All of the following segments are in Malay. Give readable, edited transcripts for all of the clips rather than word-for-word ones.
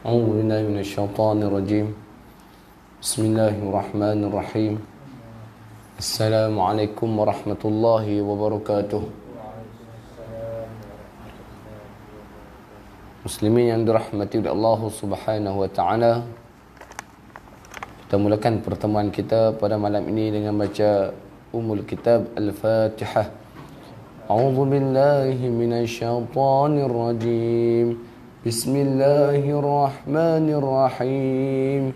أعوذ بالله من الشيطان الرجيم. بسم الله الرحمن الرحيم. السلام عليكم ورحمة الله وبركاته. Muslimin yang dirahmati oleh Allah Subhanahu wa taala. Kita mulakan pertemuan kita pada malam ini dengan baca Ummul Kitab Al-Fatihah. A'udzu billahi minasyaitonir rajim. Bismillahirrahmanirrahim.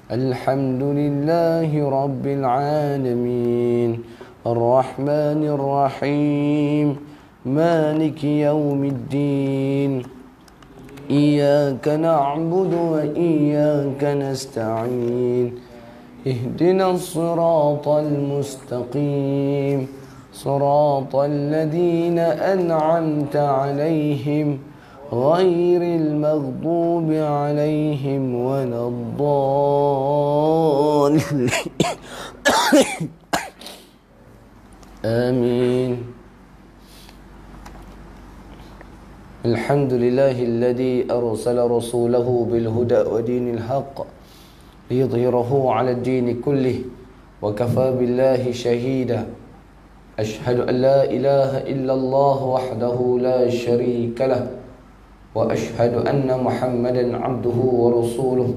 Alhamdulillahi rabbil alamin. Ar-Rahmanir Rahim. Maliki yaumiddin. إياك نعبد وإياك نستعين اهدنا الصراط المستقيم صراط الذين أنعمت عليهم غير المغضوب عليهم ولا الضالين آمين. الحمد لله الذي أرسل رسوله بالهدى ودين الحق ليظهره على الدين كله وكفى بالله شهيدا. أشهد أن لا إله إلا الله وحده لا شريك له وأشهد أن محمدا عبده ورسوله.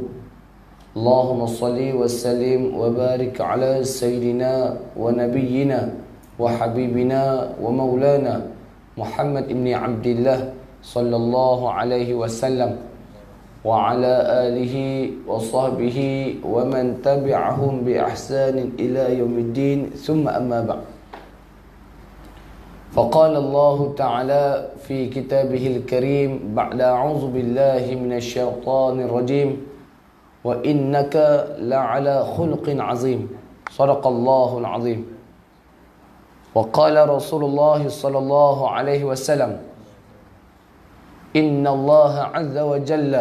اللهم صل وسلم وبارك على سيدنا ونبينا وحبيبنا ومولانا محمد بن عبد الله صلى الله عليه وسلم وعلى آله وصحبه ومن تبعهم بإحسان إلى يوم الدين ثم أما بعد. فقال الله تعالى في كتابه الكريم بعد أعوذ بالله من الشيطان الرجيم وإنك لعلى خلق عظيم صدق الله العظيم. وقال رسول الله صلى الله عليه وسلم إن الله عز وجل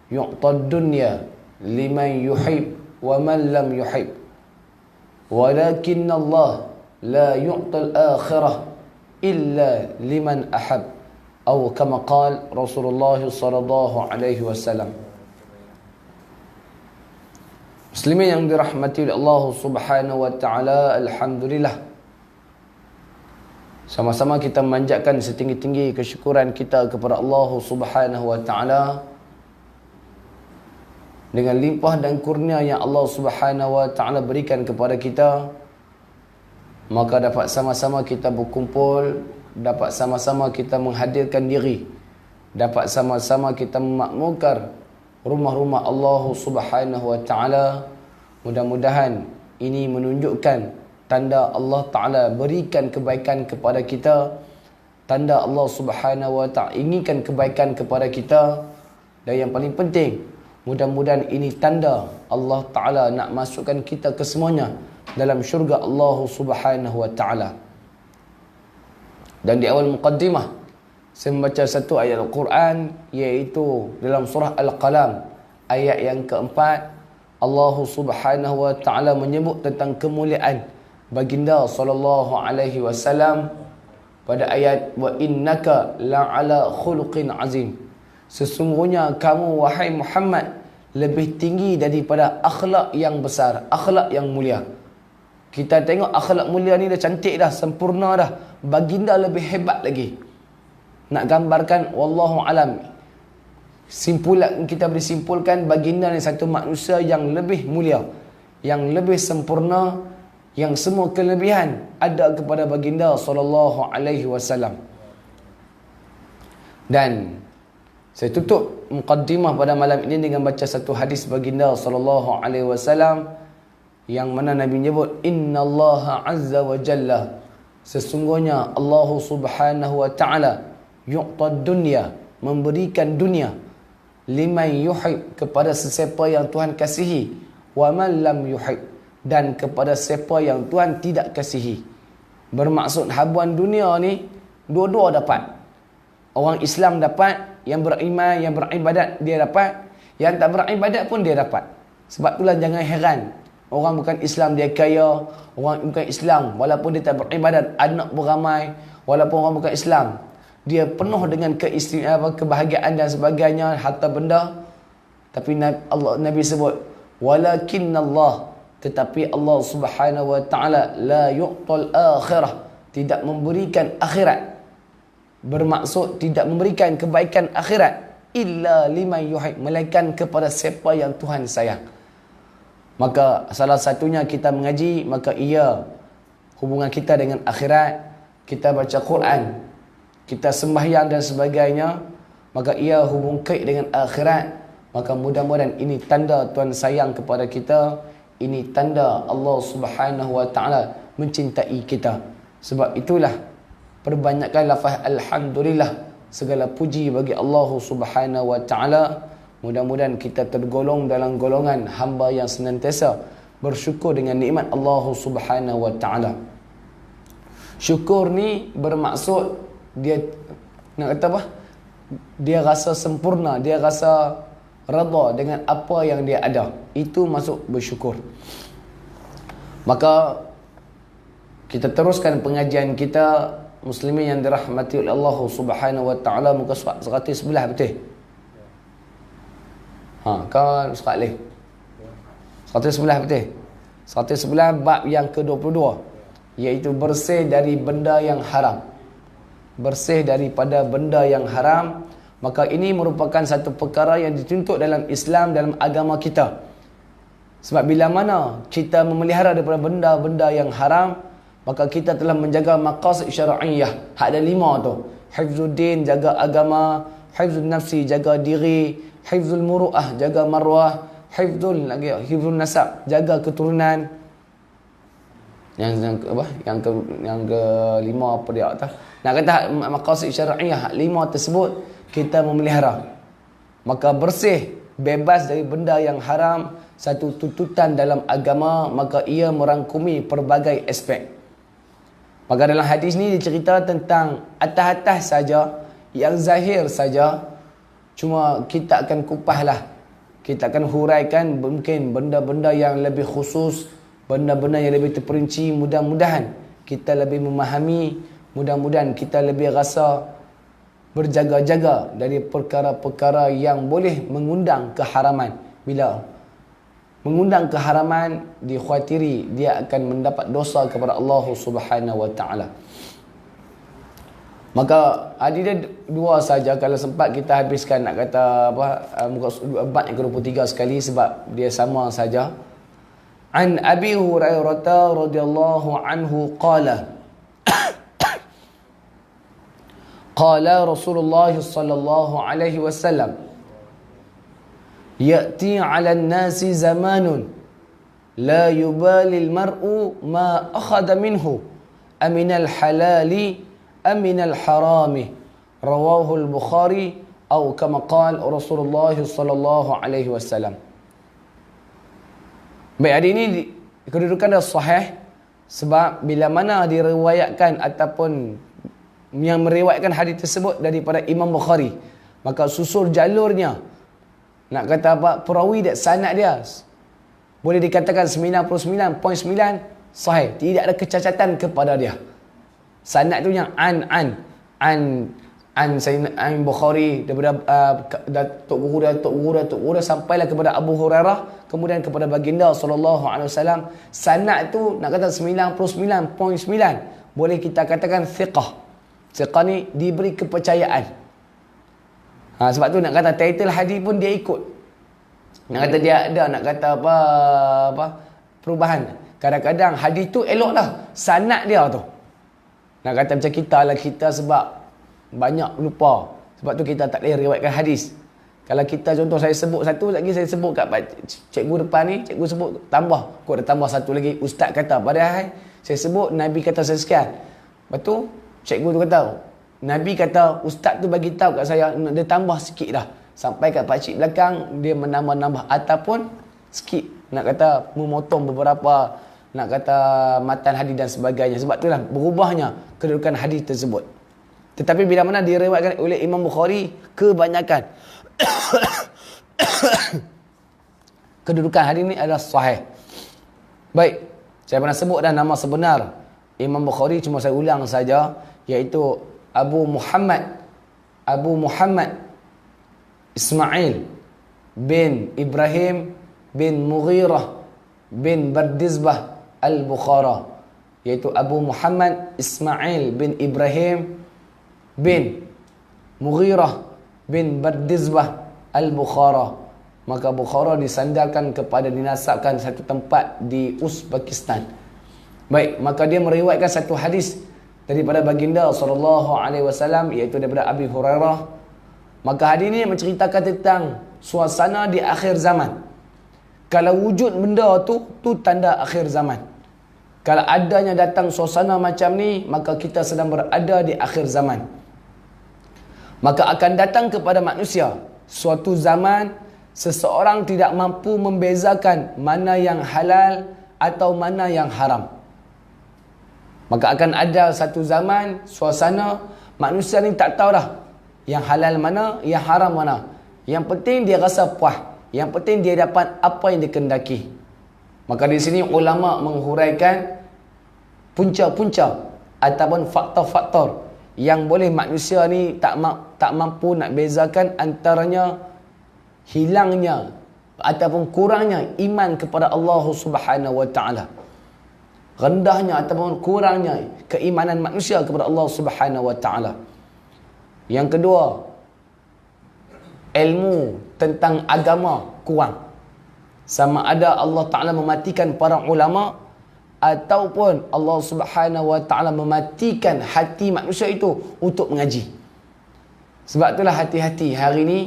يعطى الدنيا لمن يحب ومن لم يحب ولكن الله لا يعطى الآخرة إلا لمن أحب أو كما قال رسول الله صلى الله عليه وسلم. Muslimin yang dirahmati oleh Allah Subhanahu wa taala, alhamdulillah. Sama-sama kita memanjatkan setinggi-tinggi kesyukuran kita kepada Allah Subhanahu wa taala dengan limpah dan kurnia yang Allah Subhanahu wa taala berikan kepada kita, maka dapat sama-sama kita berkumpul, dapat sama-sama kita menghadirkan diri, dapat sama-sama kita memakmurkan rumah-rumah Allah Subhanahu wa taala. Mudah-mudahan ini menunjukkan tanda Allah Ta'ala berikan kebaikan kepada kita, tanda Allah Subhanahu wa Ta'ala inginkan kebaikan kepada kita, dan yang paling penting, mudah-mudahan ini tanda Allah Ta'ala nak masukkan kita kesemuanya dalam syurga Allah Subhanahu wa Ta'ala. Dan di awal muqaddimah saya membaca satu ayat Al-Quran, iaitu dalam surah Al-Qalam ayat yang keempat. Allah Subhanahu wa Ta'ala menyebut tentang kemuliaan baginda sallallahu alaihi wasallam pada ayat wa innaka la'ala khuluqin azim. Sesungguhnya kamu wahai Muhammad lebih tinggi daripada akhlak yang besar, akhlak yang mulia. Kita tengok akhlak mulia ni dah cantik dah, sempurna dah. Baginda lebih hebat lagi. Nak gambarkan wallahu alam, simpulan kita boleh simpulkan baginda ni satu manusia yang lebih mulia, yang lebih sempurna, yang semua kelebihan ada kepada baginda sallallahu alaihi wasallam. Dan saya tutup muqaddimah pada malam ini dengan baca satu hadis baginda sallallahu alaihi wasallam yang mana Nabi menyebut innallaha azza wa jalla, sesungguhnya Allah Subhanahu wa taala yu'tad dunya, memberikan dunia, liman yuhib, kepada sesiapa yang Tuhan kasihi, wa man lam yuhib, dan kepada siapa yang Tuhan tidak kasihi. Bermaksud habuan dunia ni dua-dua dapat. Orang Islam dapat, yang beriman, yang beribadat dia dapat, yang tak beribadat pun dia dapat. Sebab itulah jangan heran orang bukan Islam dia kaya, orang bukan Islam walaupun dia tak beribadat, anak beramai, walaupun orang bukan Islam dia penuh dengan kebahagiaan dan sebagainya, harta benda, Tapi Nabi sebut walakinnallah, tetapi Allah Subhanahu wa taala la yu'tal akhirah, tidak memberikan akhirat. Bermaksud tidak memberikan kebaikan akhirat illa liman yuhib, melainkan kepada siapa yang Tuhan sayang. Maka salah satunya kita mengaji, maka ia hubungan kita dengan akhirat, kita baca Quran, kita sembahyang dan sebagainya, maka ia hubung kait dengan akhirat. Maka mudah-mudahan ini tanda Tuhan sayang kepada kita, ini tanda Allah Subhanahu wa taala mencintai kita. Sebab itulah perbanyakkan lafaz alhamdulillah, segala puji bagi Allah Subhanahu wa taala. Mudah-mudahan kita tergolong dalam golongan hamba yang senantiasa bersyukur dengan nikmat Allah Subhanahu wa taala. Syukur ni bermaksud dia nak kata apa? Dia rasa sempurna, dia rasa redha dengan apa yang dia ada. Itu masuk bersyukur. Maka kita teruskan pengajian kita, muslimin yang dirahmati oleh Allah Subhanahu wa taala, muka surat 111 betul? Kan surat leh. 111 betul? 111 bab yang ke-22, iaitu bersih dari benda yang haram. Bersih daripada benda yang haram. Maka ini merupakan satu perkara yang dituntut dalam Islam, dalam agama kita. Sebab bila mana kita memelihara daripada benda-benda yang haram, maka kita telah menjaga maqasid syar'iyyah. Hak ada 5 tu. Hifzuddin, jaga agama. Hifzul nafsi, jaga diri. Hifzul muru'ah, jaga marwah. Hifzul nasab, jaga keturunan. Yang ke 5 apa dia tak? Nak kata maqasid syar'iyyah, 5 tersebut kita memelihara. Maka bersih, bebas dari benda yang haram, satu tuntutan dalam agama. Maka ia merangkumi pelbagai aspek. Maka dalam hadis ni dicerita tentang atas-atas saja, yang zahir saja. Cuma kita akan kupaslah, kita akan huraikan mungkin benda-benda yang lebih khusus, benda-benda yang lebih terperinci. Mudah-mudahan kita lebih memahami, mudah-mudahan kita lebih rasa berjaga-jaga dari perkara-perkara yang boleh mengundang keharaman. Bila mengundang keharaman, dikhawatiri dia akan mendapat dosa kepada Allah Subhanahu wa taala. Maka ada 2 saja, kalau sempat kita habiskan nak kata apa, muka bab yang ke-23 sekali sebab dia sama saja. An Abi Hurairah radhiyallahu anhu qala qala Rasulullah sallallahu alaihi wasallam ya'ti 'ala an-nasi zamanun la yubali al-mar'u ma akhadha minhu aminal halali aminal harami, rawahu al-Bukhari atau kama qala Rasulullah sallallahu alaihi wasallam. Baik, hari ini kedudukan dia sahih sebab bila mana diriwayatkan ataupun yang meriwayatkan hadis tersebut daripada Imam Bukhari, maka susul jalurnya, nak kata apa, perawi dia, sanad dia boleh dikatakan 99.9 sahih, tidak ada kecacatan kepada dia. Sanad tu yang an Bukhari daripada tok guru sampailah kepada Abu Hurairah, kemudian kepada baginda sallallahu alaihi wasallam. Sanad tu nak kata 99.9 boleh kita katakan thiqah. Thiqah ni diberi kepercayaan. Sebab tu nak kata title hadis pun dia ikut. Nak kata dia ada nak kata apa perubahan. Kadang-kadang hadis tu elok dah, sanad dia tu. Nak kata macam kita sebab banyak lupa. Sebab tu kita tak boleh riwayatkan hadis. Kalau kita contoh saya sebut satu lagi, saya sebut kat cikgu depan ni, cikgu sebut tambah, kau dah tambah satu lagi, ustaz kata, padahal saya sebut Nabi kata saya sekian. Lepas tu cikgu tu kata, Nabi kata, ustaz tu bagi tahu kat saya, dia tambah sikit dah. Sampai kat pakcik belakang, dia menambah-nambah ataupun sikit, nak kata memotong beberapa, nak kata matan hadis dan sebagainya. Sebab itulah berubahnya kedudukan hadis tersebut. Tetapi bila mana diriwayatkan oleh Imam Bukhari, kebanyakan kedudukan hadis ini adalah sahih. Baik, saya pernah sebut dah nama sebenar Imam Bukhari, cuma saya ulang saja, iaitu Abu Muhammad Ismail bin Ibrahim bin Mughirah bin Bardizbah Al-Bukhara, iaitu Abu Muhammad Ismail bin Ibrahim bin Mughirah bin Bardizbah Al-Bukhara. Maka Bukhara disandarkan kepada, dinasabkan satu tempat di Uzbekistan. Baik, maka dia meriwayatkan satu hadis daripada baginda SAW, iaitu daripada Abi Hurairah. Maka hadis ini menceritakan tentang suasana di akhir zaman. Kalau wujud benda tu tanda akhir zaman. Kalau adanya datang suasana macam ni, maka kita sedang berada di akhir zaman. Maka akan datang kepada manusia suatu zaman seseorang tidak mampu membezakan mana yang halal atau mana yang haram. Maka akan ada satu zaman, suasana, manusia ni tak tahu dah yang halal mana, yang haram mana. Yang penting dia rasa puas, yang penting dia dapat apa yang dikehendaki. Maka di sini ulama menghuraikan punca-punca ataupun faktor-faktor yang boleh manusia ni tak mampu nak bezakan antaranya hilangnya ataupun kurangnya iman kepada Allah Subhanahu wa taala. Rendahnya ataupun kurangnya keimanan manusia kepada Allah Subhanahu wa taala. Yang kedua, ilmu tentang agama kurang. Sama ada Allah Taala mematikan para ulama ataupun Allah Subhanahu wa taala mematikan hati manusia itu untuk mengaji. Sebab itulah hati-hati hari ini.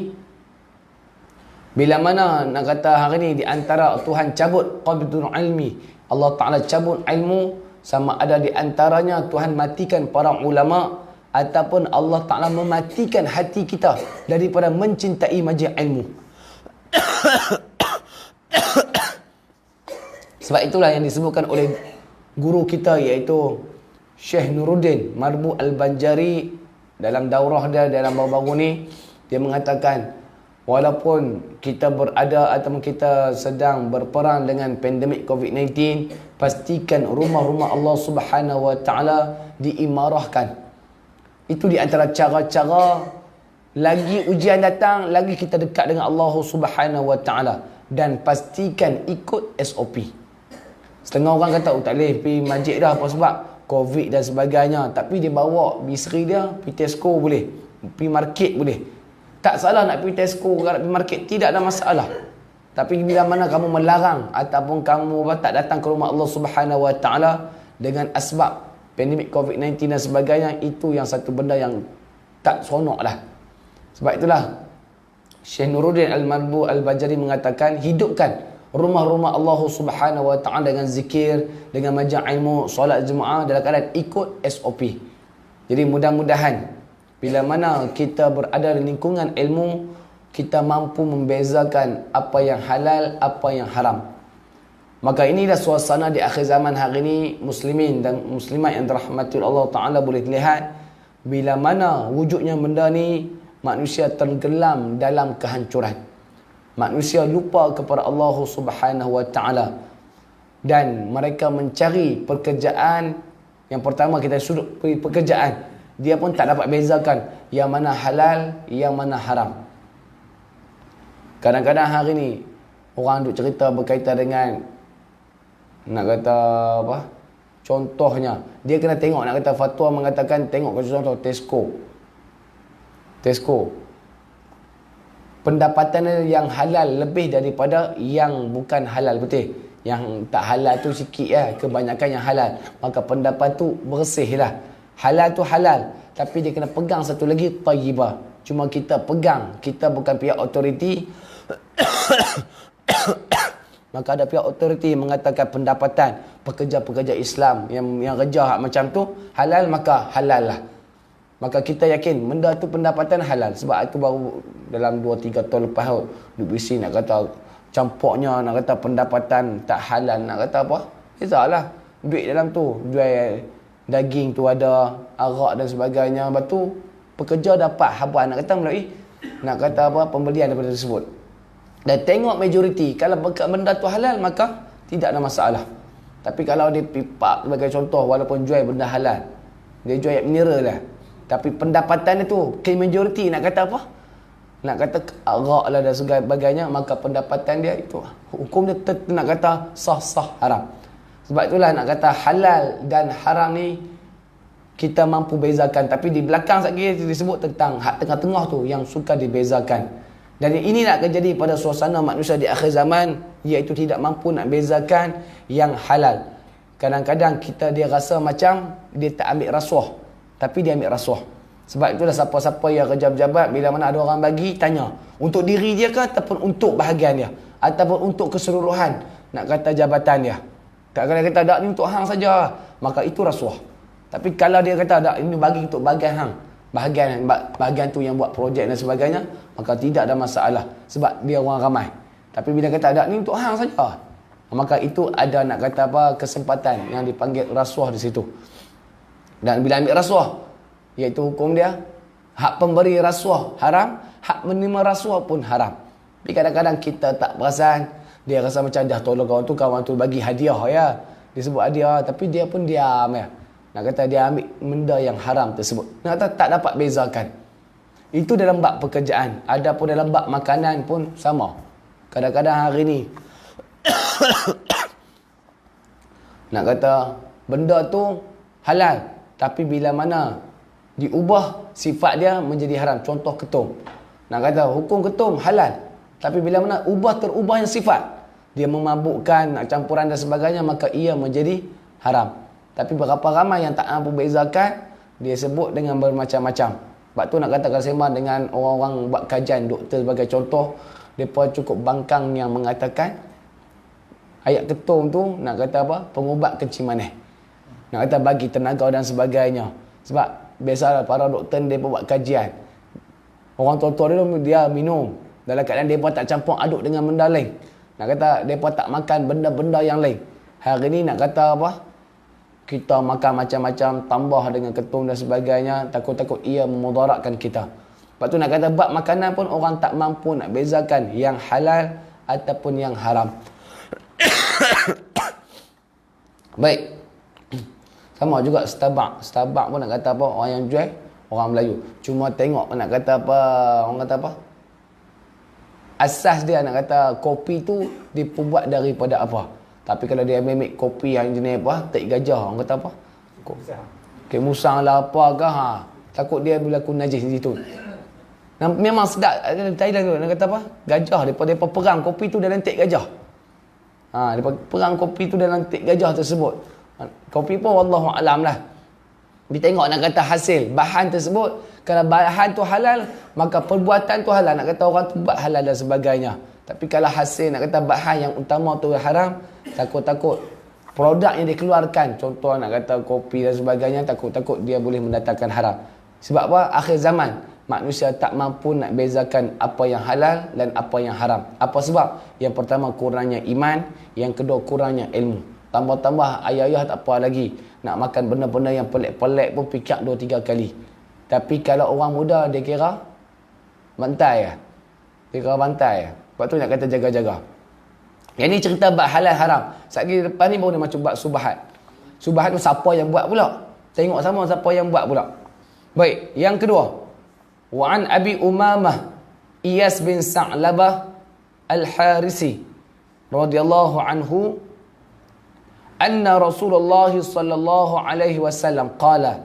Bila mana nak kata hari ni di antara Tuhan cabut qabdul ilmi, Allah Ta'ala cabut ilmu, sama ada di antaranya Tuhan matikan para ulama ataupun Allah Ta'ala mematikan hati kita daripada mencintai majlis ilmu. Sebab itulah yang disebutkan oleh guru kita, iaitu Syekh Nuruddin Marbu Al-Banjari dalam daurah dia dalam baru-baru ni, dia mengatakan walaupun kita berada atau kita sedang berperang dengan pandemik COVID-19, pastikan rumah-rumah Allah Subhanahu wa taala diimarahkan. Itu di antara cara-cara, lagi ujian datang, lagi kita dekat dengan Allah Subhanahu wa taala, dan pastikan ikut SOP. Setengah orang kata tak boleh pergi masjid dah apa sebab COVID dan sebagainya, tapi dia bawa isteri dia pergi Tesco boleh, pergi market boleh. Tak salah nak pergi Tesco, nak pergi market, tidak ada masalah. Tapi bila mana kamu melarang ataupun kamu tak datang ke rumah Allah Subhanahu wa taala dengan asbab pandemik COVID-19 dan sebagainya, itu yang satu benda yang tak seronok lah. Sebab itulah Syekh Nuruddin Al-Marbu Al-Bajari mengatakan, hidupkan rumah-rumah Allah Subhanahu wa taala dengan zikir, dengan majlis ilmu, solat jemaah dalam keadaan ikut SOP. Jadi mudah-mudahan bila mana kita berada di lingkungan ilmu, kita mampu membezakan apa yang halal, apa yang haram. Maka inilah suasana di akhir zaman hari ini. Muslimin dan muslimat yang dirahmati Allah Ta'ala boleh lihat bila mana wujudnya benda ni, manusia tenggelam dalam kehancuran. Manusia lupa kepada Allah Subhanahu wa taala dan mereka mencari pekerjaan. Yang pertama, kita sudut pekerjaan, dia pun tak dapat bezakan yang mana halal, yang mana haram. Kadang-kadang hari ni orang duk cerita berkaitan dengan, nak kata apa, contohnya dia kena tengok, nak kata fatwa mengatakan tengok contoh Tesco pendapatan yang halal lebih daripada yang bukan halal, betul? Yang tak halal tu sikit lah, kebanyakan yang halal. Maka pendapat tu bersih lah. Halal tu halal, tapi dia kena pegang satu lagi, tayyibah. Cuma kita pegang, kita bukan pihak autoriti. Maka ada pihak autoriti mengatakan pendapatan pekerja-pekerja Islam yang kerja macam tu halal, maka halal lah. Maka kita yakin benda tu pendapatan halal. Sebab itu baru dalam 2-3 tahun lepas duk bising nak kata campurnya, nak kata pendapatan tak halal, nak kata apa, lah duit dalam tu, jual daging tu ada, arak dan sebagainya. Lepas tu pekerja dapat habuan, nak kata melalui, nak kata apa, pembelian daripada tersebut. Dan tengok majoriti, kalau benda tu halal maka tidak ada masalah. Tapi kalau dia pipak sebagai contoh, walaupun jual benda halal, dia jual air mineral lah, tapi pendapatan itu ke majoriti, nak kata apa, nak kata arak lah dan sebagainya, maka pendapatan dia itu hukum dia nak kata sah haram. Sebab itulah nak kata halal dan haram ni kita mampu bezakan. Tapi di belakang sekali disebut tentang hak tengah-tengah tu yang suka dibezakan. Dan ini nak terjadi pada suasana manusia di akhir zaman, iaitu tidak mampu nak bezakan yang halal. Kadang-kadang dia rasa macam dia tak ambil rasuah, tapi dia ambil rasuah. Sebab itulah siapa-siapa yang kerja pejabat, bila mana ada orang bagi, tanya untuk diri dia ke ataupun untuk bahagian dia, ataupun untuk keseluruhan nak kata jabatan dia. Kadang-kadang kata tak, ni untuk hang saja, maka itu rasuah. Tapi kalau dia kata tak, ini bagi untuk bahagian hang, bahagian tu yang buat projek dan sebagainya, maka tidak ada masalah sebab dia orang ramai. Tapi bila kata tak, ni untuk hang saja, maka itu ada nak kata kesempatan yang dipanggil rasuah di situ. Dan bila ambil rasuah, iaitu hukum dia hak pemberi rasuah haram, hak menerima rasuah pun haram. Tapi kadang-kadang kita tak perasan, dia rasa macam dah tolong kawan tu bagi hadiah ya, disebut hadiah, tapi dia pun diam ya. Nak kata dia ambil benda yang haram tersebut. Nak kata tak dapat bezakan. Itu dalam bab pekerjaan. Adapun dalam bab makanan pun sama. Kadang-kadang hari ni nak kata benda tu halal, tapi bila mana diubah sifat dia menjadi haram. Contoh ketum. Nak kata hukum ketum halal, tapi bila mana terubahnya sifat, dia memabukkan, nak campuran dan sebagainya, maka ia menjadi haram. Tapi berapa ramai yang tak mampu bezakan, dia sebut dengan bermacam-macam. Sebab tu nak kata kalau sembang dengan orang-orang buat kajian, doktor sebagai contoh, mereka cukup bangkang yang mengatakan ayat ketum tu nak kata pengubat kencing manis. Nak kata bagi tenaga dan sebagainya. Sebab biasalah para doktor mereka buat kajian, orang tua-tua dia minum dalam keadaan mereka tak campur aduk dengan benda lain. Nak kata mereka tak makan benda-benda yang lain. Hari ni nak kata kita makan macam-macam tambah dengan ketum dan sebagainya, takut-takut ia memudaratkan kita. Lepas tu nak kata bab makanan pun orang tak mampu nak bezakan yang halal ataupun yang haram. Baik. Sama juga Starbucks pun nak kata orang yang jual orang Melayu. Cuma tengok nak kata orang kata asas dia nak kata kopi tu dibuat daripada apa. Tapi kalau dia ambil kopi yang jenis tak gajah, orang kata musang lah apa ke takut dia berlaku najis di situ. Memang sedap Thailand tu nak kata gajah daripada perang kopi tu dalam tek gajah. Daripada perang kopi tu dalam tek gajah tersebut. Kopi pun wallahu alam lah. Dia tengok nak kata hasil bahan tersebut, kalau bahan tu halal, maka perbuatan tu halal, nak kata orang tu buat halal dan sebagainya. Tapi kalau hasil nak kata bahan yang utama tu haram, takut-takut produk yang dikeluarkan, contoh nak kata kopi dan sebagainya, takut-takut dia boleh mendatangkan haram. Sebab apa? Akhir zaman manusia tak mampu nak bezakan apa yang halal dan apa yang haram. Apa sebab? Yang pertama kurangnya iman, yang kedua kurangnya ilmu. Tambah-tambah ayah-ayah tak apa lagi, nak makan benda-benda yang pelik-pelik pun fikir 2-3 kali. Tapi kalau orang muda dia kira bantai. Dia kira bantai. Sebab tu nak kata jaga-jaga. Yang ni cerita bab halal haram. Sekali depan ni baru dia macam buat subahat. Subahat tu siapa yang buat pula? Tengok sama siapa yang buat pula. Baik, yang kedua. Wa an Abi Umamah Iyas bin Sa'labah Al-Harisi radhiyallahu anhu anna Rasulullah sallallahu alaihi wasallam qala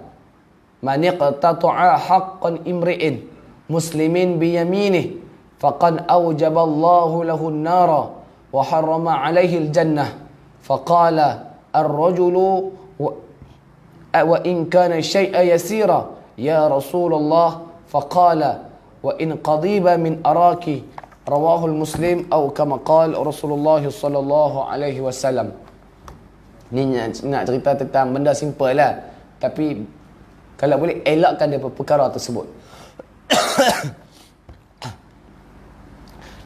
man iqtata'a haqqan imri'in muslimin bi yaminih faqad awjaba Allahu lahu an-nara wa harrama alaihi al-jannah faqala ar-rajulu wa in kana shay'an yasira ya Rasulullah faqala wa in qadiba min araki rawahu al-Muslim atau kama qala Rasulullah sallallahu alaihi wasallam. Ni nak cerita tentang benda simple lah, tapi kalau boleh elakkan dia perkara tersebut.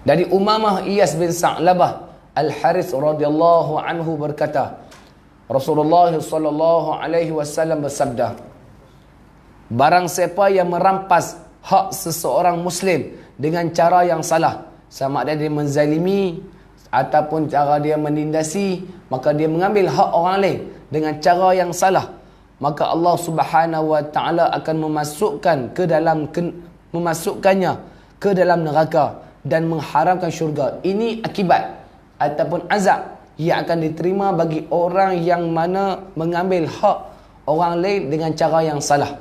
Dari Umamah Iyas bin Sa'labah Al-Haris radhiyallahu anhu berkata, Rasulullah sallallahu alaihi wasallam bersabda, barang siapa yang merampas hak seseorang muslim dengan cara yang salah, sama ada dia menzalimi ataupun cara dia menindasi, maka dia mengambil hak orang lain dengan cara yang salah, maka Allah Subhanahu wa taala akan memasukkannya ke dalam neraka dan mengharamkan syurga. Ini akibat ataupun azab yang akan diterima bagi orang yang mana mengambil hak orang lain dengan cara yang salah.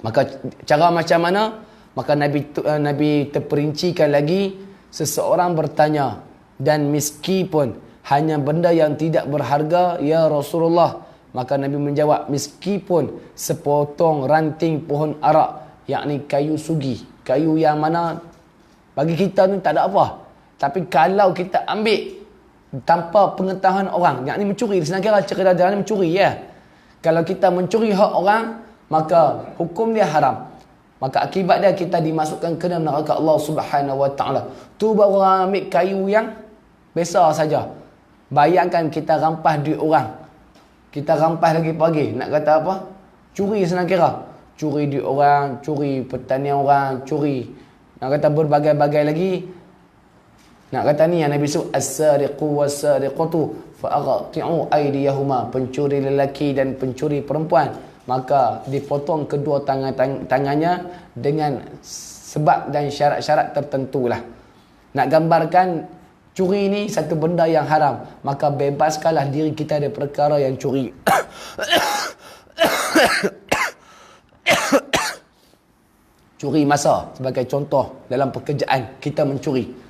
Maka cara macam mana? Maka Nabi terperincikan lagi, seseorang bertanya, dan meskipun hanya benda yang tidak berharga, ya Rasulullah. Maka Nabi menjawab, meskipun sepotong ranting pohon arak, yakni kayu sugi, kayu yang mana bagi kita ni tak ada apa. Tapi kalau kita ambil tanpa pengetahuan orang, yakni mencuri, senang kira cerita dia mencuri ya. Kalau kita mencuri hak orang, maka hukum dia haram. Maka akibat dia kita dimasukkan ke dalam neraka Allah Subhanahu Wa Taala. Tu baru orang ambil kayu yang besar saja. Bayangkan kita rampas duit orang. Kita rampas lagi pagi. Nak kata apa? Curi senang kira. Curi duit orang, curi pertanian orang, curi. Nak kata berbagai-bagai lagi. Nak kata ni yang Nabi sebut, as-sariqu was-sariqatu fa'aqti'u aydiyahuma, pencuri lelaki dan pencuri perempuan, maka dipotong kedua tangannya dengan sebab dan syarat-syarat tertentulah. Nak gambarkan curi ni satu benda yang haram, maka bebaskanlah diri kita dari perkara yang curi. Curi masa sebagai contoh dalam pekerjaan, kita mencuri.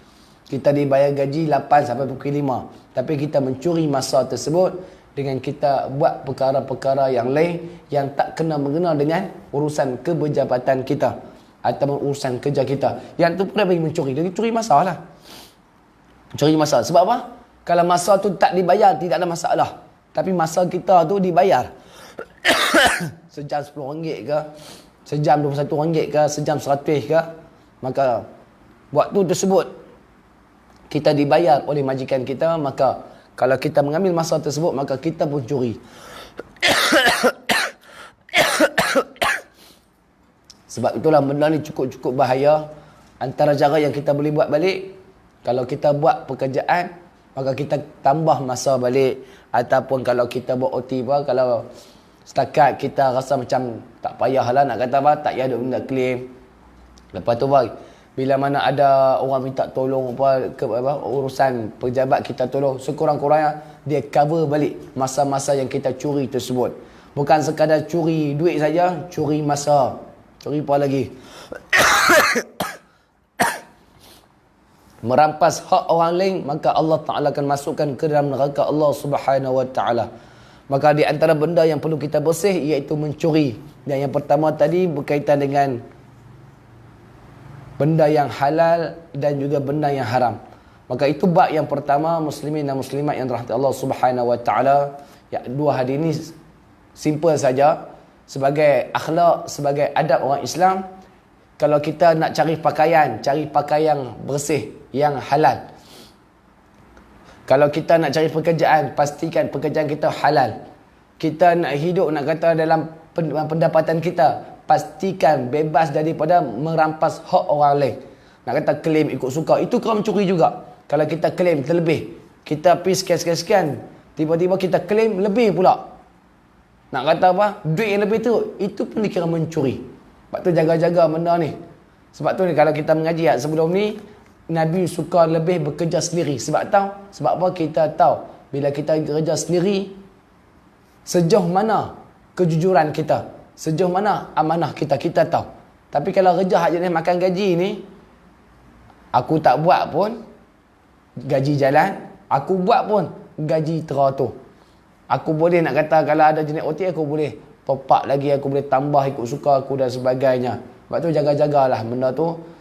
Kita dibayar gaji 8 sampai pukul 5. Tapi kita mencuri masa tersebut dengan kita buat perkara-perkara yang lain yang tak kena-mengena dengan urusan kebejabatan kita atau urusan kerja kita. Yang tu pun dia bagi mencuri. Dia curi masa lah. Curi masa. Sebab apa? Kalau masa tu tak dibayar, tidak ada masalah. Tapi masa kita tu dibayar. Sejam RM10 ke? Sejam RM21 ke? Sejam RM100 ke? Maka waktu tersebut kita dibayar oleh majikan kita, maka kalau kita mengambil masa tersebut, maka kita pun curi. Sebab itulah benda ni cukup-cukup bahaya. Antara cara yang kita boleh buat balik, kalau kita buat pekerjaan, maka kita tambah masa balik. Ataupun kalau kita buat OT pun, kalau setakat kita rasa macam tak payahlah, nak kata apa, tak payah nak claim. Lepas tu bila mana ada orang minta tolong urusan pejabat, kita tolong, sekurang-kurangnya dia cover balik masa-masa yang kita curi tersebut. Bukan sekadar curi duit saja, curi masa, curi apa lagi? Merampas hak orang lain, maka Allah Ta'ala akan masukkan ke dalam neraka Allah Subhanahu Wa Ta'ala. Maka di antara benda yang perlu kita bersih iaitu mencuri. Dan yang pertama tadi berkaitan dengan benda yang halal dan juga benda yang haram. Maka itu bab yang pertama, muslimin dan muslimat yang dirahmati Allah Subhanahu Wa Taala. Ya, dua hadis ini simple saja sebagai akhlak, sebagai adab orang Islam. Kalau kita nak cari pakaian bersih yang halal. Kalau kita nak cari pekerjaan, pastikan pekerjaan kita halal. Kita nak hidup, nak kata dalam pendapatan kita, pastikan bebas daripada merampas hak orang lain. Nak kata claim ikut suka, itu kau mencuri juga. Kalau kita claim terlebih, kita pergi sekian-sekian, tiba-tiba kita claim lebih pula. Nak kata apa? Duit yang lebih tu, itu pun dikira mencuri. Sebab tu jaga-jaga benda ni. Sebab tu ni kalau kita mengaji sebelum ni, Nabi suka lebih bekerja sendiri. Sebab apa? Kita tahu bila kita bekerja sendiri, sejauh mana kejujuran kita, sejauh mana amanah kita tahu. Tapi kalau kerja hak jenis makan gaji ni, aku tak buat pun gaji jalan, aku buat pun gaji teratur. Aku boleh nak kata kalau ada jenis OT, aku boleh top lagi, aku boleh tambah ikut suka aku dan sebagainya. Sebab tu jaga-jagalah benda tu.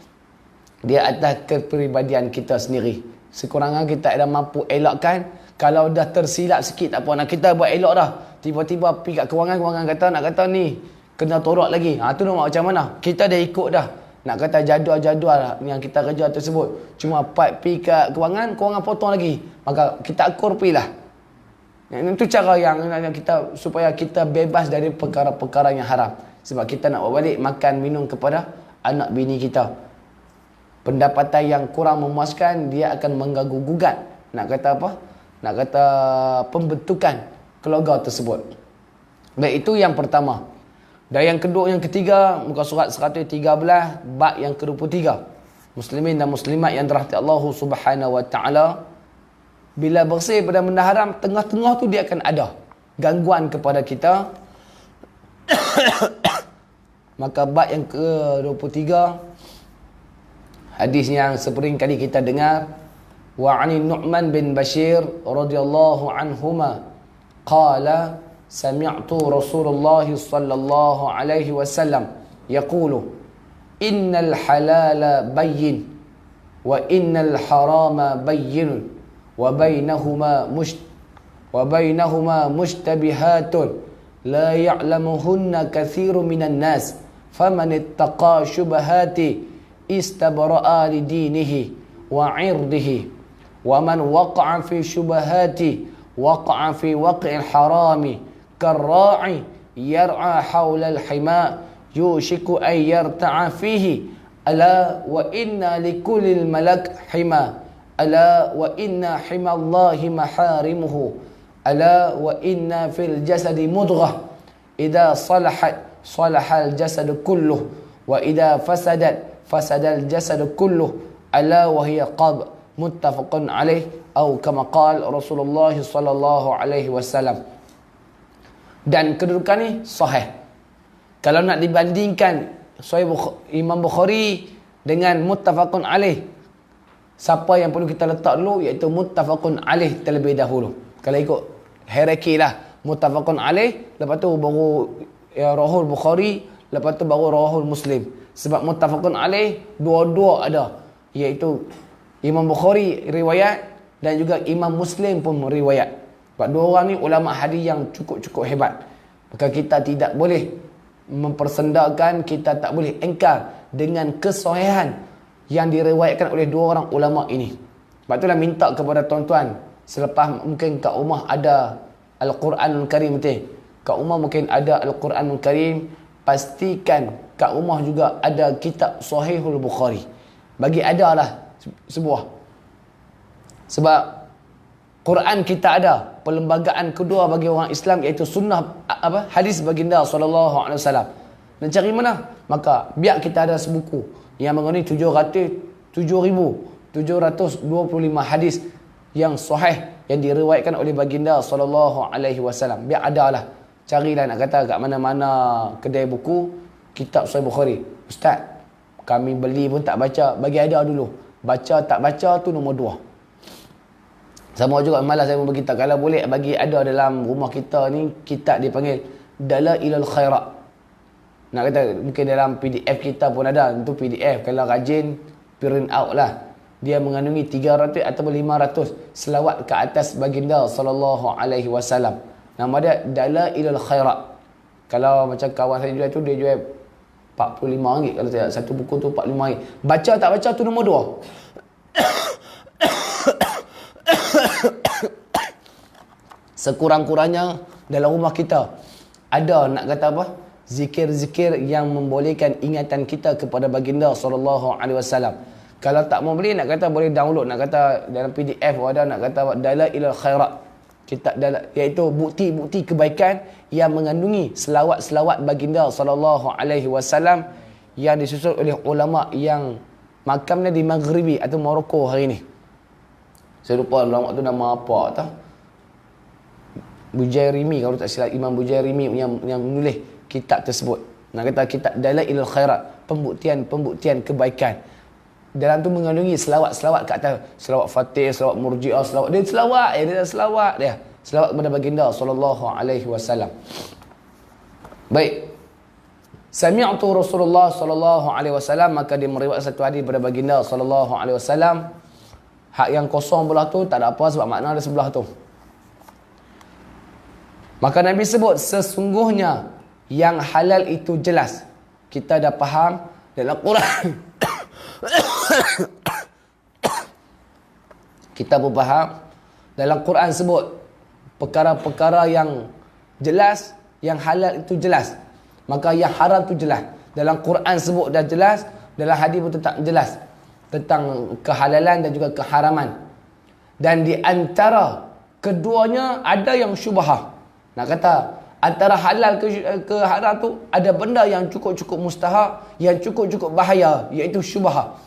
Dia atas kepribadian kita sendiri. Sekurang-kurangnya kita ada mampu elakkan. Kalau dah tersilap sikit tak apa, nak kita buat elok dah. Tiba-tiba pergi kat kewangan kata nak kata ni kena tolak lagi. Tu nak macam mana? Kita dah ikut dah. Nak kata jadual-jadual yang kita kerja tersebut. Cuma pergi kat kewangan potong lagi. Maka kita akur pergilah. Itu cara yang kita supaya kita bebas dari perkara-perkara yang haram. Sebab kita nak bawa balik makan minum kepada anak bini kita. Pendapatan yang kurang memuaskan, dia akan mengganggu gugat. Nak kata apa? Nak kata pembentukan keluarga tersebut. Baik, itu yang pertama. Dan yang kedua, yang ketiga, muka surat 113, bab yang ke-23. Muslimin dan muslimat yang dirahmati Allah Subhanahu wa taala, bila bersih pada benda haram, tengah-tengah tu dia akan ada gangguan kepada kita. Maka bab yang ke-23, hadis yang sering kali kita dengar, wa 'ani Nu'man bin Bashir radhiyallahu anhuma qala sami'tu Rasulullah sallallahu alaihi wasallam yaqulu innal halala bayyin wa innal harama bayyin wa bainahuma mushtabihatun la ya'lamuhunna katsirun minan nas faman ittaqa syubahati istabra'a li dinihi wa 'irdihi wa man waqa'a fi syubahati waqa'a fi waq'il harami karra'i yar'a hawla al-hima yushiku an yarta'a fihi ala wa inna likulli malak hima ala wa inna himallahi maharimuhu ala wa inna fil jasadi mudghah idza salahat salahal jasadu kulluh wa idza fasadat fasadal jasadu kulluh ala wa hiya qab muttafaqun alaih atau kama qala Rasulullah sallallahu alaihi wasallam. Dan kedudukan ni sahih. Kalau nak dibandingkan Sahih Imam Bukhari dengan muttafaqun alaih, siapa yang perlu kita letak dulu, iaitu muttafaqun alaih terlebih dahulu. Kalau ikut hierarki lah, muttafaqun alaih, lepas tu baru Rahul Bukhari, lepas tu baru Rahul Muslim. Sebab muttafaqun alaih dua-dua ada, iaitu Imam Bukhari riwayat dan juga Imam Muslim pun riwayat. Sebab dua orang ni ulama hadis yang cukup-cukup hebat. Maka kita tidak boleh mempersendakan, kita tak boleh engkar dengan kesahihan yang diriwayatkan oleh dua orang ulama ini. Sebab itulah minta kepada tuan-tuan, selepas mungkin kat rumah ada Al-Quranul Karim betul. Kat rumah mungkin ada Al-Quranul Karim, pastikan kat rumah juga ada kitab Sahihul Bukhari. Bagi adalah sebuah. Sebab Quran kita ada, perlembagaan kedua bagi orang Islam iaitu sunnah hadis baginda sallallahu alaihi wasallam. Dan cari mana? Maka biar kita ada sebuku yang mengandungi 7,725 hadis yang sahih yang diriwayatkan oleh baginda sallallahu alaihi wasallam. Biar adalah. Carilah nak kata kat mana-mana kedai buku kitab Sahih Bukhari. Ustaz, kami beli pun tak baca, bagi ada dulu. Baca tak baca tu nombor 2. Sama juga malas saya beritahu, kalau boleh bagi ada dalam rumah kita ni kitab dipanggil Dalailul Khairat. Nak kata mungkin dalam PDF kita pun ada, itu PDF, kalau rajin print out lah. Dia mengandungi 300 atau 500 selawat ke atas baginda sallallahu alaihi wasallam. Nama dia Dalailul Khairat. Kalau macam kawan saya jual tu, dia jual RM45 kalau tidak, satu buku tu RM45. Baca tak baca tu nombor 2. Sekurang-kurangnya dalam rumah kita ada nak kata apa? Zikir-zikir yang membolehkan ingatan kita kepada baginda sallallahu alaihi wasallam. Kalau tak mau beli, nak kata boleh download, nak kata dalam PDF ada, nak kata Dalailul Khairat. Kitab iaitu bukti-bukti kebaikan yang mengandungi selawat-selawat baginda sallallahu alaihi wasallam yang disusun oleh ulama yang makamnya di Maghribi atau Morocco hari ini. Saya lupa ulama tu nama apa tau. Bujairimi kalau tak silap, Imam Bujairimi yang menulis kitab tersebut. Nak kata kitab Dalailul Khairat, pembuktian kebaikan. Dalam tu mengandungi selawat-selawat kat atas, selawat Fatih, selawat Murji'ah, selawat dia selawat dia. Selawat kepada baginda sallallahu alaihi wasallam. Baik. Sami'tu Rasulullah sallallahu alaihi wasallam, maka dia meriwayatkan satu hadis daripada baginda sallallahu alaihi wasallam. Hak yang kosong belah tu tak ada apa sebab makna ada sebelah tu. Maka Nabi sebut sesungguhnya yang halal itu jelas. Kita dah faham dalam Quran. Kita pun faham dalam Quran sebut perkara-perkara yang jelas, yang halal itu jelas. Maka yang haram itu jelas. Dalam Quran sebut dah jelas, dalam hadis pun tetap jelas tentang kehalalan dan juga keharaman. Dan di antara keduanya ada yang syubhah. Nak kata Antara halal ke haram tu ada benda yang cukup-cukup mustahak, yang cukup-cukup bahaya, iaitu syubhah.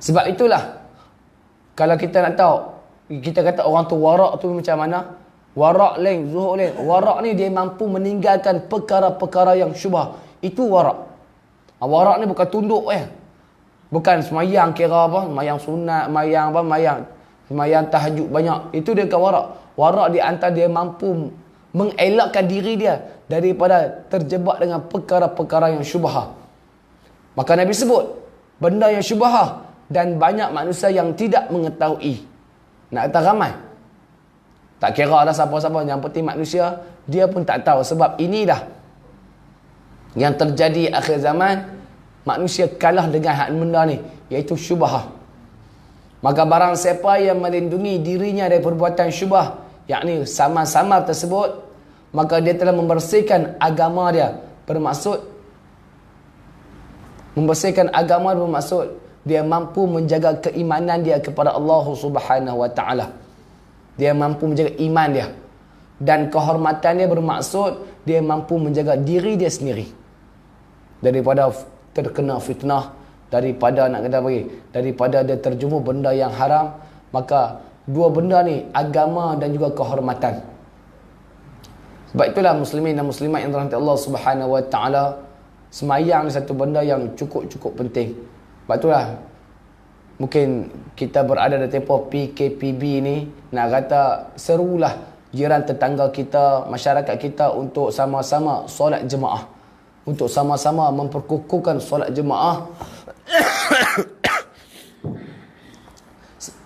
Sebab itulah kalau kita nak tahu, kita kata orang tu warak tu macam mana? Warak lain, zuhud lain. Warak ni dia mampu meninggalkan perkara-perkara yang syubhah. Itu warak. Warak ni bukan tunduk Bukan semayang kira apa, semayang sunat, semayang tahajud banyak. Itu dia bukan warak. Warak di antara dia mampu mengelakkan diri dia daripada terjebak dengan perkara-perkara yang syubhah. Maka Nabi sebut benda yang syubhah dan banyak manusia yang tidak mengetahui. Nak kata ramai, tak kira lah siapa-siapa, yang penting manusia dia pun tak tahu. Sebab inilah yang terjadi akhir zaman. Manusia kalah dengan hak benda ni, iaitu syubhah. Maka barang siapa yang melindungi dirinya dari perbuatan syubhah, yakni sama-sama tersebut, maka dia telah membersihkan agama dia. Membersihkan agama bermaksud dia mampu menjaga keimanan dia kepada Allah Subhanahu Wa Taala. Dia mampu menjaga iman dia. Dan kehormatan dia bermaksud dia mampu menjaga diri dia sendiri daripada terkena fitnah, daripada daripada dia terjerumus benda yang haram. Maka dua benda ni, agama dan juga kehormatan. Sebab itulah muslimin dan muslimat yang dirahmati Allah Subhanahu Wa Taala, semayang ni satu benda yang cukup-cukup penting. Sebab itulah mungkin kita berada di tempoh PKPB ni, nak kata serulah jiran tetangga kita, masyarakat kita untuk sama-sama solat jemaah, untuk sama-sama memperkukuhkan solat jemaah.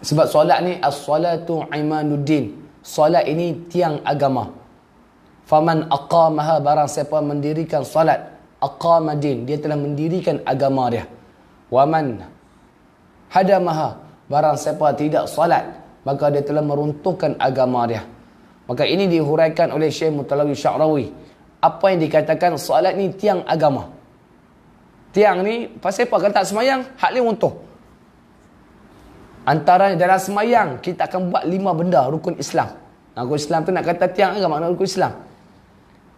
Sebab solat ni as-salatu imaduddin. Solat ini tiang agama. Faman aqamaha, barang siapa mendirikan solat, aqama din, dia telah mendirikan agama dia. Waman hadamaha, barang siapa tidak solat, maka dia telah meruntuhkan agama dia. Maka ini dihuraikan oleh Syekh Mutalawi Sya'rawi. Apa yang dikatakan solat ni tiang agama. Tiang ni pasal apa? Kalau tak semayang, hak ni runtuh. Antara dalam semayang kita akan buat 5 benda rukun Islam. Rukun Islam tu nak kata tiang agama, makna rukun Islam.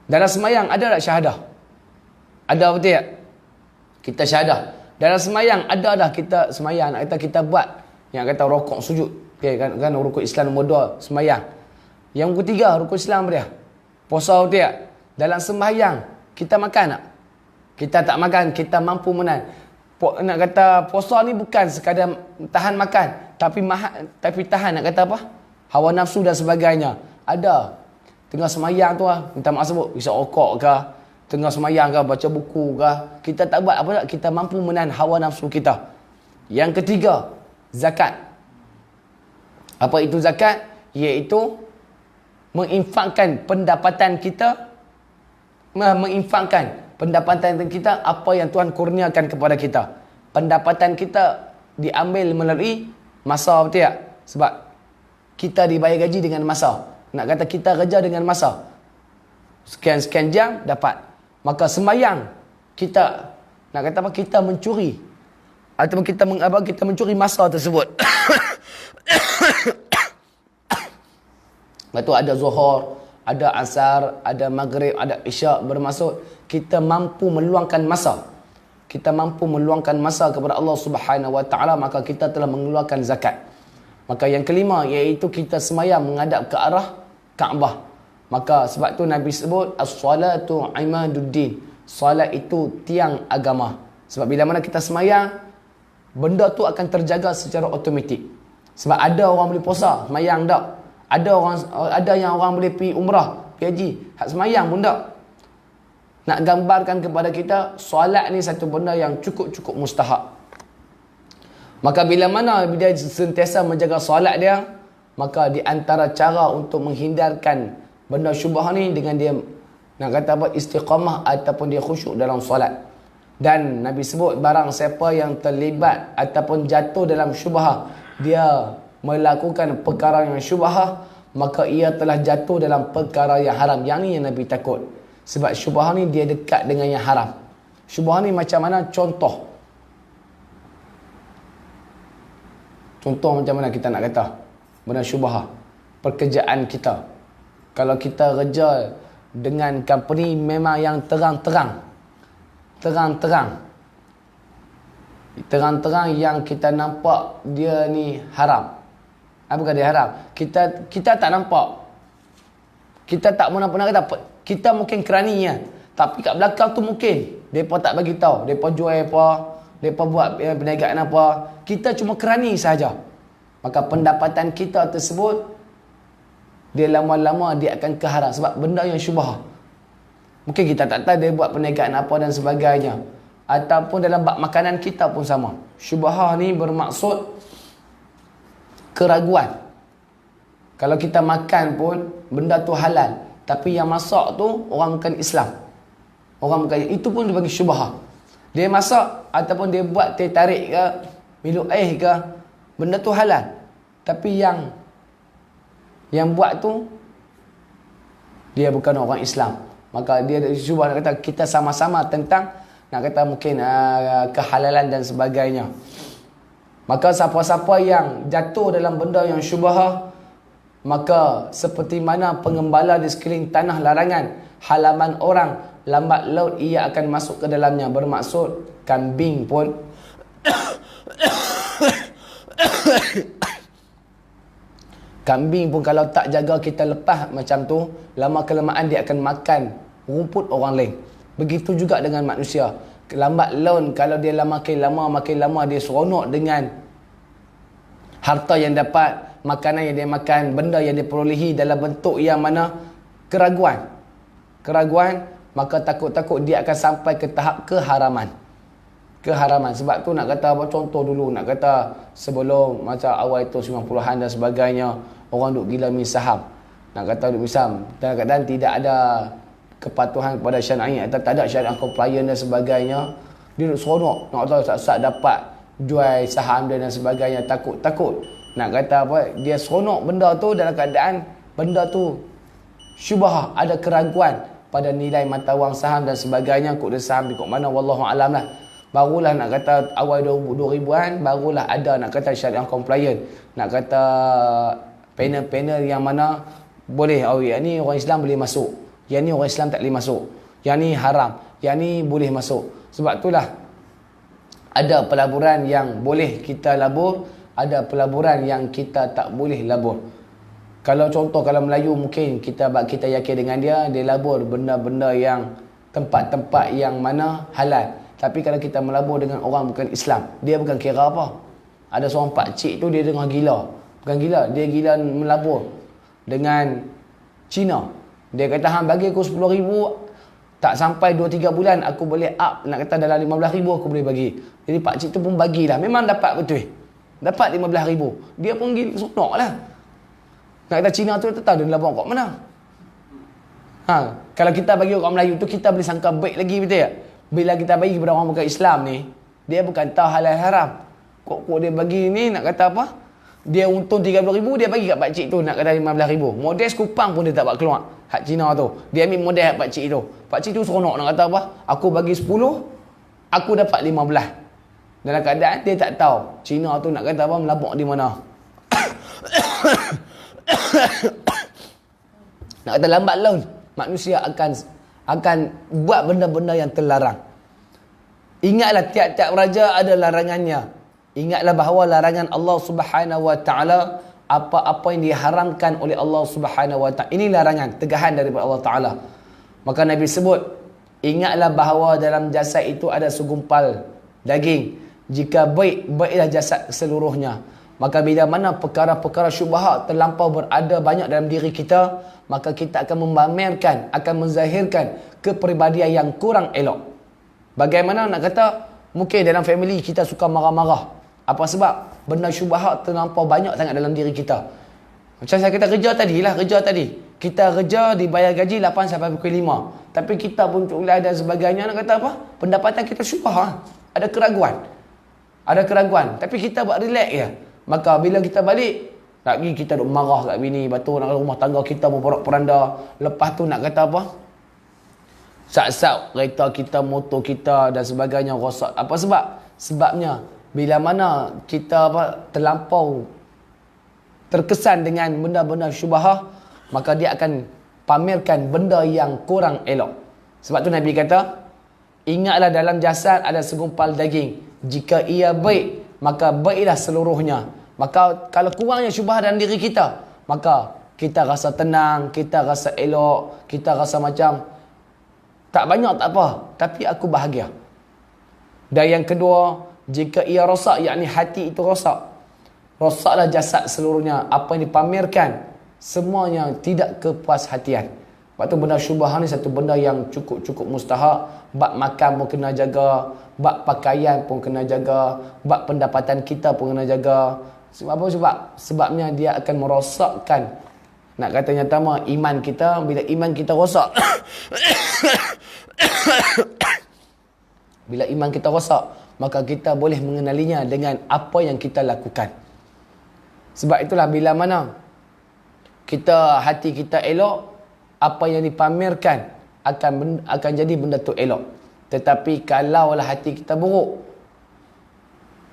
Dalam semayang ada tak syahadah? Ada betul tak? Kita syahadah. Dalam semayang ada dah kita semayang, nak kata kita buat yang kata rokok sujud. Okay, kan rukun Islam nombor 2 semayang. Yang ketiga rukun Islam dia puasa betul tak? Dalam sembahyang kita makan tak? Kita tak makan, kita mampu menahan. Nak kata puasa ni bukan sekadar tahan makan, tapi tahan nak kata apa? Hawa nafsu dan sebagainya. Ada. Tengah semayang tu minta maaf sebut, isap rokok ke, tengah semayang ke, baca buku ke, kita tak buat apa tak? Kita mampu menahan hawa nafsu kita. Yang ketiga, zakat. Apa itu zakat? Iaitu menginfakkan pendapatan kita, apa yang Tuhan kurniakan kepada kita. Pendapatan kita diambil melalui masa, betul tak? Sebab kita dibayar gaji dengan masa. Nak kata kita kerja dengan masa, sekian-sekian jam dapat. Maka sembahyang kita, nak kata apa, kita mencuri ataupun kita mencuri masa tersebut. Lepas tu ada zuhur, ada asar, ada maghrib, ada isyak. Bermaksud kita mampu meluangkan masa. Kita mampu meluangkan masa kepada Allah Subhanahu Wa Taala, maka kita telah mengeluarkan zakat. Maka yang kelima iaitu kita semayang menghadap ke arah Kaabah. Maka sebab tu Nabi sebut as-salatu imaduddin. Salat itu tiang agama. Sebab bila mana kita semayang, benda tu akan terjaga secara automatik. Sebab ada orang boleh puasa, semayang tak. Ada yang orang boleh pergi umrah, pergi haji, hak semayang pun tak. Nak gambarkan kepada kita, solat ni satu benda yang cukup-cukup mustahak. Maka bila mana dia sentiasa menjaga solat dia, maka di antara cara untuk menghindarkan benda syubhah ni dengan dia, nak kata apa, istiqamah ataupun dia khusyuk dalam solat. Dan Nabi sebut barang siapa yang terlibat ataupun jatuh dalam syubhah, dia melakukan perkara yang syubhah, maka ia telah jatuh dalam perkara yang haram. Yang ni yang Nabi takut. Sebab syubhah ni dia dekat dengan yang haram. Syubhah ni macam mana? Contoh macam mana kita nak kata benda syubhah? Pekerjaan kita. Kalau kita kerja dengan company memang yang terang-terang yang kita nampak dia ni haram. Apakah dia haram? Kita tak nampak. Kita tak pernah kata. Kita mungkin keraninya. Tapi kat belakang tu mungkin depa tak bagi tahu. Depa jual apa, depa buat perniagaan apa. Kita cuma kerani saja. Maka pendapatan kita tersebut dia lama-lama dia akan keharam sebab benda yang syubhah. Mungkin kita tak tahu dia buat perniagaan apa dan sebagainya. Ataupun dalam bab makanan kita pun sama. Syubhah ni bermaksud keraguan. Kalau kita makan pun benda tu halal, tapi yang masak tu orang bukan Islam. Orang bukan, itu pun dia bagi syubhah. Dia masak ataupun dia buat teh tarik ke, minum air ke, benda tu halal. Tapi yang buat tu dia bukan orang Islam. Maka dia syubhah nak kata kita sama-sama tentang nak kata mungkin kehalalan dan sebagainya. Maka siapa-siapa yang jatuh dalam benda yang syubhah, maka seperti mana pengembala di sekeliling tanah larangan, halaman orang, lambat laut ia akan masuk ke dalamnya. Bermaksud kambing pun kambing pun kalau tak jaga kita lepas macam tu, lama kelamaan dia akan makan rumput orang lain. Begitu juga dengan manusia. Lambat laun kalau dia makin lama dia seronok dengan harta yang dapat, makanan yang dia makan, benda yang dia perolehi dalam bentuk yang mana keraguan, maka takut-takut dia akan sampai ke tahap keharaman. Sebab tu nak kata apa, contoh dulu nak kata sebelum macam awal itu 90-an dan sebagainya, orang duk gila min saham. Nak kata duk min saham, kadang-kadang tidak ada kepatuhan kepada syariat atau tak ada syariat compliant dan sebagainya. Dia duk seronok nak tahu sat-sat dapat jual saham dia dan sebagainya. Takut nak kata apa, dia seronok benda tu dalam keadaan benda tu syubhah, ada keraguan pada nilai mata wang saham dan sebagainya. Kod saham di kod mana wallahu alam lah. Barulah nak kata awal 2000-an barulah ada nak kata syariah compliant, nak kata panel-panel yang mana boleh, oh yang ni orang Islam boleh masuk, yang ni orang Islam tak boleh masuk, yang ni haram, yang ni boleh masuk. Sebab itulah ada pelaburan yang boleh kita labur, ada pelaburan yang kita tak boleh labur. Kalau contoh kalau Melayu mungkin kita yakin dengan dia labur benda-benda yang tempat-tempat yang mana halal. Tapi kalau kita melabur dengan orang bukan Islam, dia bukan kira apa. Ada seorang pakcik tu dia dengar gila. Bukan gila, dia gila melabur dengan Cina. Dia kata, hang bagi aku 10,000, tak sampai 2-3 bulan aku boleh up, nak kata dalam 15,000 aku boleh bagi. Jadi pakcik tu pun bagilah. Memang dapat betul. Dapat 15,000. Dia pun gila, seronok lah. Nak kata Cina tu tak tahu dia melabur kat mana. Kalau kita bagi orang Melayu tu, kita boleh sangka baik lagi, betul tak? Bila kita bagi kepada orang bukan Islam ni, dia bukan tahu halal haram. Kok dia bagi ni nak kata apa? Dia untung 30,000, dia bagi kat pakcik tu nak kata 15,000. Model kupang pun dia tak buat keluar. Hak Cina tu. Dia ambil model hak pakcik tu. Pakcik tu seronok nak kata apa? Aku bagi 10, aku dapat 15. Dalam keadaan dia tak tahu Cina tu nak kata apa, melabuk di mana. Nak kata lambat laun manusia akan buat benda-benda yang terlarang. Ingatlah tiap-tiap raja ada larangannya. Ingatlah bahawa larangan Allah Subhanahu Wa Taala, apa-apa yang diharamkan oleh Allah Subhanahu Wa Taala, ini larangan, tegahan daripada Allah Taala. Maka Nabi sebut, ingatlah bahawa dalam jasad itu ada segumpal daging. Jika baiklah jasad seluruhnya. Maka bila mana perkara-perkara syubhat terlampau berada banyak dalam diri kita, maka kita akan memamerkan, akan menzahirkan kepribadian yang kurang elok. Bagaimana nak kata, mungkin dalam family kita suka marah-marah. Apa sebab? Benda syubhat terlampau banyak sangat dalam diri kita. Macam saya kata kerja tadi. Kita kerja dibayar gaji 8 sampai pukul 5. Tapi kita pun culai dan sebagainya, nak kata apa? Pendapatan kita syubhat. Ada keraguan. Tapi kita buat relax je. Maka bila kita balik, lagi kita duk marah kat bini, batu nak rumah tangga kita memporak-poranda. Lepas tu nak kata apa? Sat-sat kereta kita, motor kita dan sebagainya rosak. Apa sebab? Sebabnya bila mana kita terlampau terkesan dengan benda-benda syubhah, maka dia akan pamerkan benda yang kurang elok. Sebab tu Nabi kata, ingatlah dalam jasad ada segumpal daging. Jika ia baik, maka baiklah seluruhnya. Maka kalau kurangnya syubhat dalam diri kita, maka kita rasa tenang, kita rasa elok, kita rasa macam tak banyak tak apa, tapi aku bahagia. Dan yang kedua, jika ia rosak, yakni hati itu rosak, rosaklah jasad seluruhnya. Apa yang dipamerkan, semuanya tidak kepuashatian. Sebab tu benda syubhat ni satu benda yang cukup mustahak. Bab makan pun kena jaga, bab pakaian pun kena jaga, bab pendapatan kita pun kena jaga. Sebab apa? Sebabnya dia akan merosakkan, nak kata nyata mah, iman kita. Bila iman kita rosak bila iman kita rosak, maka kita boleh mengenalinya dengan apa yang kita lakukan. Sebab itulah bila mana hati kita elok, apa yang dipamerkan akan jadi benda tu elok. Tetapi kalaulah hati kita buruk,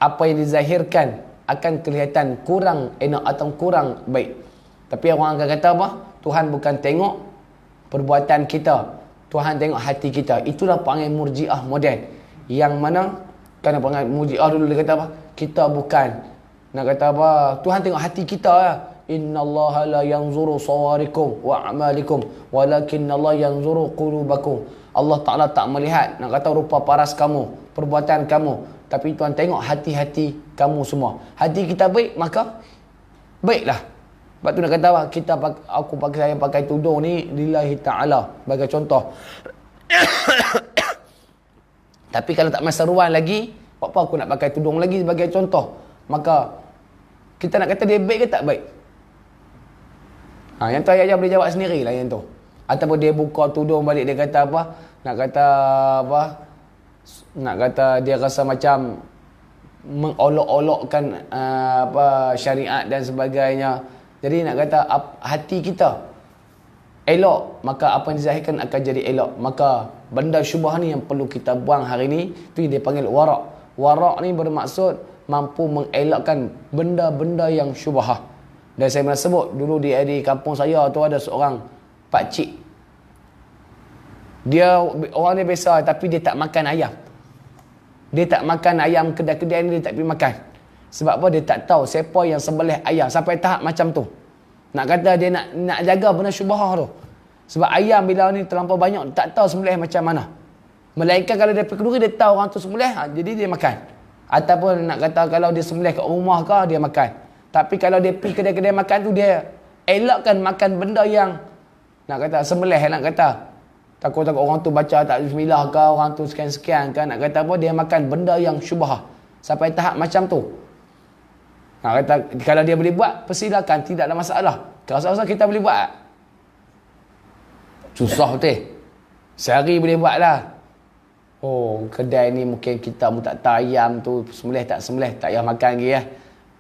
apa yang dizahirkan akan kelihatan kurang enak atau kurang baik. Tapi orang akan kata apa? Tuhan bukan tengok perbuatan kita, Tuhan tengok hati kita. Itulah panggil murjiah moden. Yang mana, kan panggil murjiah dulu dia kata apa? Kita bukan, nak kata apa? Tuhan tengok hati kita lah. Innallaha la yanzuru sawarikum wa a'malikum walakinnallaha yanzuru qulubakum. Allah Ta'ala tak melihat, nak kata rupa paras kamu, perbuatan kamu, tapi Tuhan tengok hati-hati kamu semua. Hati kita baik, maka baiklah. Sebab tu nak kata apa? Saya pakai tudung ni lillahi ta'ala, sebagai contoh. Tapi kalau tak masa ruan lagi, apa aku nak pakai tudung lagi sebagai contoh? Maka kita nak kata dia baik ke tak baik? Yang tu ayah boleh jawab sendirilah yang tu. Ataupun dia buka tudung balik, dia kata apa? Nak kata dia rasa macam mengolok-olokkan syariat dan sebagainya. Jadi nak kata hati kita elok, maka apa yang dizahirkan akan jadi elok. Maka benda syubhat ni yang perlu kita buang hari ni, tu yang dia panggil warak. Warak ni bermaksud mampu mengelakkan benda-benda yang syubhat. Dan saya pernah sebut dulu di kampung saya tu ada seorang pakcik. Dia orang dia biasa, tapi dia tak makan ayam. Dia tak makan ayam kedai-kedai ni, dia tak pergi makan. Sebab apa? Dia tak tahu siapa yang sembelih ayam sampai tahap macam tu. Nak kata dia nak jaga benda syubhat tu. Sebab ayam bila ni terlampau banyak, tak tahu sembelih macam mana. Melainkan kalau dia pergi kenduri, dia tahu orang tu sembelih, jadi dia makan. Ataupun nak kata kalau dia sembelih kat rumah ke, dia makan. Tapi kalau dia pergi kedai-kedai makan tu, dia elakkan makan benda yang nak kata sembelih, nak kata takut-takut orang tu baca tak bismillah ke, orang tu sekian-sekian kan, nak kata apa, dia makan benda yang syubhat sampai tahap macam tu. Nak kata kalau dia boleh buat, persilakan, tidak ada masalah. Kalau rasa kita boleh buat, susah betul. Sehari boleh buat lah. Oh, kedai ni mungkin kita pun tak tahu ayam tu sembelih tak payah makan lagi lah.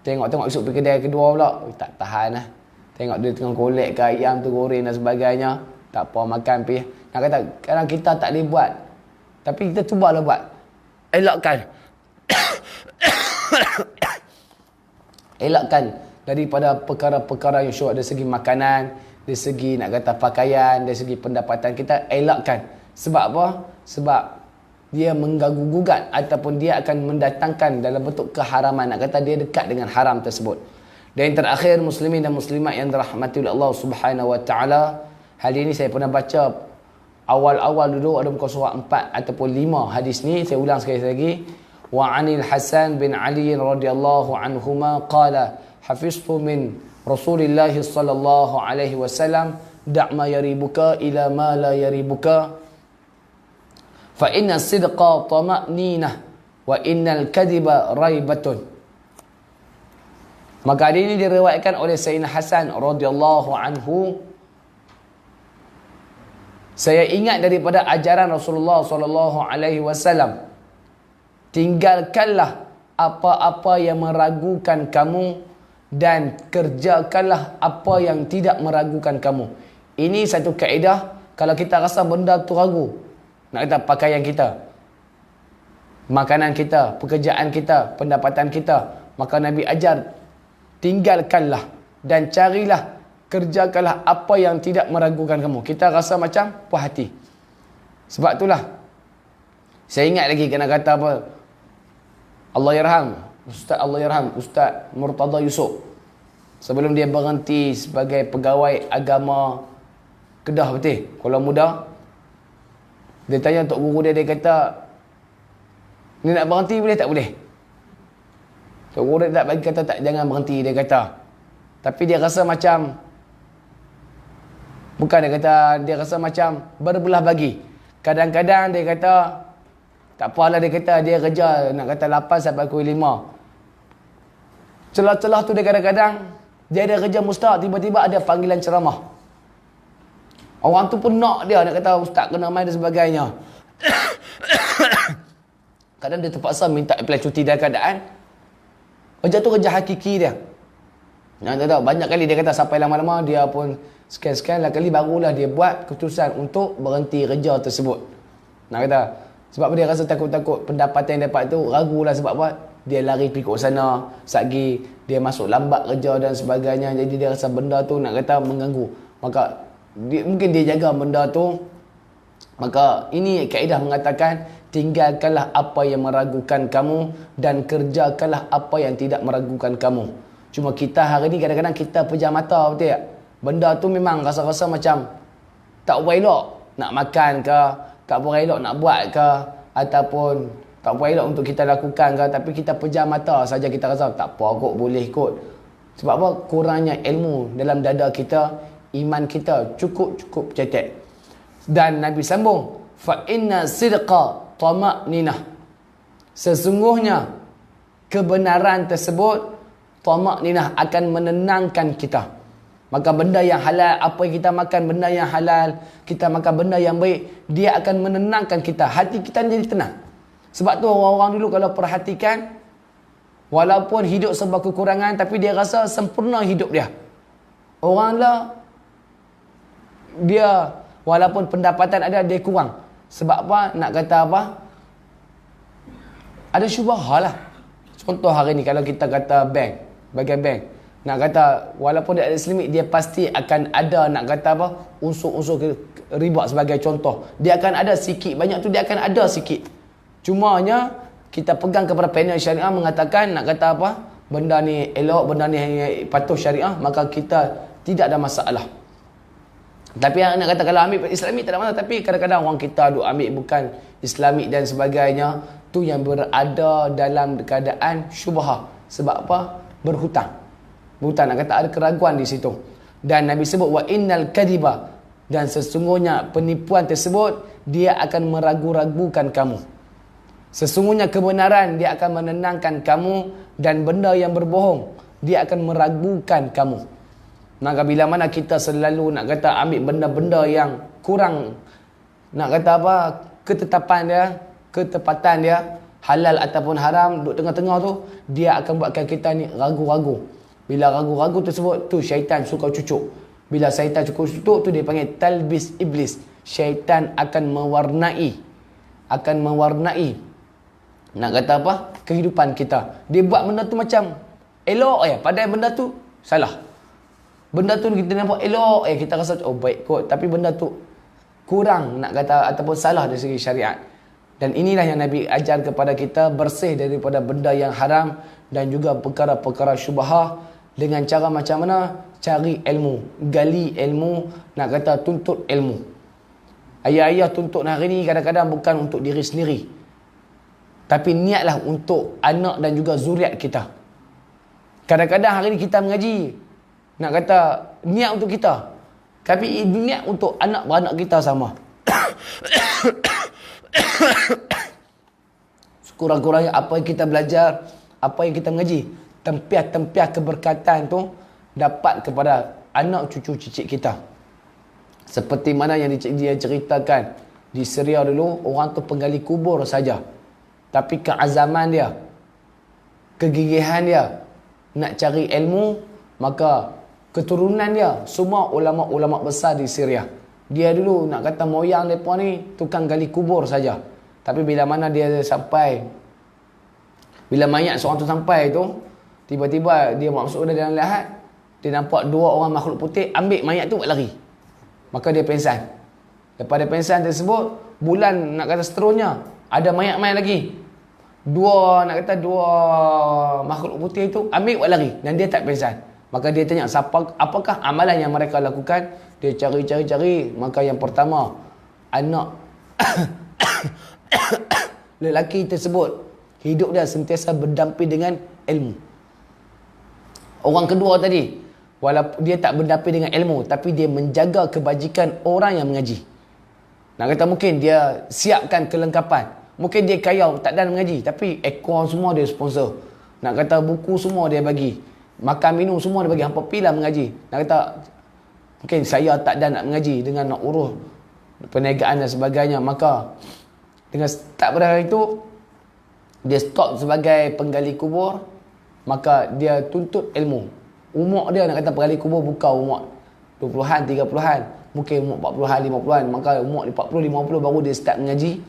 Tengok esok pergi kedai kedua pula, tak tahan lah. Tengok dia tengah golek ke ayam tu, goreng dan sebagainya, tak apa makan pergi. Nak kata kadang kita tak boleh buat, tapi kita cubalah buat. Elakkan daripada perkara-perkara yang syubhat dari segi makanan, dari segi nak kata pakaian, dari segi pendapatan kita, elakkan. Sebab apa? Sebab dia mengganggu-gugat ataupun dia akan mendatangkan dalam bentuk keharaman. Nak kata dia dekat dengan haram tersebut. Dan yang terakhir, muslimin dan muslimat yang dirahmati oleh Allah Subhanahu wa taala, hadis ini saya pernah baca awal-awal dulu, ada muka surat 4 ataupun 5 hadis ni, saya ulang sekali lagi. Wa 'anil Hasan bin Ali radhiyallahu anhuma qala hafiztu min Rasulillah sallallahu alaihi wasallam da' ma yaribuka ila ma la yaribuka fa inna sidqa tama'ninah wa innal kadhiba raibatun. Maka hadis ini diriwayatkan oleh Sayyidina Hasan radhiyallahu anhu. Saya ingat daripada ajaran Rasulullah sallallahu alaihi wasallam, tinggalkanlah apa-apa yang meragukan kamu dan kerjakanlah apa yang tidak meragukan kamu. Ini satu kaedah. Kalau kita rasa benda tu ragu, nak kata pakaian kita, makanan kita, pekerjaan kita, pendapatan kita, maka Nabi ajar tinggalkanlah dan carilah kerjakanlah apa yang tidak meragukan kamu. Kita rasa macam puas hati. Sebab itulah saya ingat lagi kena kata apa, Allah yarham Ustaz Murtada Yusof, sebelum dia berhenti sebagai pegawai agama Kedah betul, Kuala Muda, dia tanya tok guru dia kata, ni nak berhenti boleh tak boleh? Tok guru dia tak bagi kata tak, jangan berhenti, dia kata. Tapi dia rasa macam, bukan dia rasa macam berbelah bagi. Kadang-kadang dia kata tak apalah, dia kata dia kerja nak kata 8 sampai pukul 5. Celah-celah tu dia kadang-kadang dia ada kerja mustahak, tiba-tiba ada panggilan ceramah. Orang tu pun nak dia, nak kata ustaz kena main dan sebagainya. Kadang dia terpaksa minta apply cuti dalam keadaan kerja tu kerja hakiki dia. Nak tahu banyak kali dia kata sampai lama-lama dia pun sekian-sekian lah kali barulah dia buat keputusan untuk berhenti kerja tersebut. Nak kata sebab dia rasa takut-takut pendapatan yang dapat tu ragulah, sebab apa? Dia lari pergi ke sana, sagi dia masuk lambat kerja dan sebagainya. Jadi dia rasa benda tu nak kata mengganggu. Maka mungkin dia jaga benda tu. Maka ini kaedah mengatakan tinggalkanlah apa yang meragukan kamu dan kerjakanlah apa yang tidak meragukan kamu. Cuma kita hari ni kadang-kadang kita pejam mata, betul tak? Benda tu memang rasa-rasa macam tak elok nak makan ke, tak elok nak buat ke, ataupun tak elok untuk kita lakukan ke, tapi kita pejam mata saja, kita rasa tak apa kot, boleh kot. Sebab apa? Kurangnya ilmu dalam dada kita, iman kita cukup cetek. Dan Nabi sambung, fa inna sidqa tama'ninah, sesungguhnya kebenaran tersebut tama'ninah akan menenangkan kita. Maka benda yang halal, apa yang kita makan benda yang halal, kita makan benda yang baik, dia akan menenangkan kita, hati kita jadi tenang. Sebab tu orang-orang dulu kalau perhatikan, walaupun hidup serba kekurangan, tapi dia rasa sempurna hidup dia. Orang lah, dia walaupun pendapatan ada, dia kurang. Sebab apa? Nak kata apa? Ada syubhah lah. Contoh hari ni kalau kita kata bank, bagian bank, nak kata walaupun dia ada limit, dia pasti akan ada nak kata apa, unsur-unsur riba sebagai contoh. Dia akan ada sikit, banyak tu dia akan ada sikit. Cumanya kita pegang kepada panel syariah mengatakan nak kata apa, benda ni elok, benda ni patuh syariah, maka kita tidak ada masalah. Tapi yang nak kata kalau ambil Islamik tak ada masalah, tapi kadang-kadang orang kita duk ambil bukan Islamik dan sebagainya, tu yang berada dalam keadaan syubhah. Sebab apa? Berhutang. Nak kata ada keraguan di situ. Dan Nabi sebut wa innal kadiba, dan sesungguhnya penipuan tersebut dia akan meragu-ragukan kamu. Sesungguhnya kebenaran dia akan menenangkan kamu, dan benda yang berbohong dia akan meragukan kamu. Maka bila mana kita selalu nak kata ambil benda-benda yang kurang nak kata apa, ketepatan dia halal ataupun haram, duduk tengah-tengah tu, dia akan buatkan kita ni ragu-ragu. Bila ragu-ragu tersebut, tu syaitan suka cucuk. Bila syaitan cucuk tu dia panggil talbis iblis. Syaitan akan mewarnai nak kata apa, kehidupan kita. Dia buat benda tu macam elok padahal benda tu salah. Benda tu kita nampak elok kita rasa oh baik kot, tapi benda tu kurang nak kata ataupun salah dari segi syariat. Dan inilah yang Nabi ajar kepada kita, bersih daripada benda yang haram dan juga perkara-perkara syubhah. Dengan cara macam mana? Cari ilmu, gali ilmu, nak kata tuntut ilmu. Ayah-ayah tuntut hari ni kadang-kadang bukan untuk diri sendiri, tapi niatlah untuk anak dan juga zuriat kita. Kadang-kadang hari ni kita mengaji, nak kata niat untuk kita, tapi niat untuk anak beranak kita sama. Sekurang-kurangnya apa yang kita belajar, apa yang kita mengaji, tempiah-tempiah keberkatan tu dapat kepada anak cucu cicit kita. Seperti mana yang dia ceritakan di Syria dulu, orang tu penggali kubur saja, tapi keazaman dia, kegigihan dia nak cari ilmu, maka keturunan dia semua ulama-ulama besar di Syria. Dia dulu nak kata moyang mereka ni tukang gali kubur saja, tapi bila mana dia sampai, bila mayat seorang tu sampai tu, tiba-tiba dia masuk dalam lahat, dia nampak dua orang makhluk putih ambil mayat tu buat lari. Maka dia pengsan. Lepas dia pengsan tersebut, bulan nak kata seterusnya ada mayat-mayat lagi. Dua makhluk putih itu ambil buat lari dan dia tak pengsan. Maka dia tanya apakah amalan yang mereka lakukan. Dia cari, maka yang pertama, anak lelaki tersebut hidup dia sentiasa berdamping dengan ilmu. Orang kedua tadi, walaupun dia tak berdamping dengan ilmu, tapi dia menjaga kebajikan orang yang mengaji. Nak kata mungkin dia siapkan kelengkapan. Mungkin dia kaya tak ada mengaji, tapi ekor semua dia sponsor. Nak kata buku semua dia bagi. Makan minum semua dia bagi. Hampa pilah mengaji. Nak kata mungkin saya tak ada nak mengaji dengan nak urus perniagaan dan sebagainya. Maka dengan start pada hari itu, dia stop sebagai penggali kubur. Maka dia tuntut ilmu. Umur dia nak kata penggali kubur bukan umur 20-an, 30-an. Mungkin umur 40-an, 50-an. Maka umur 40, 50 baru dia start mengaji.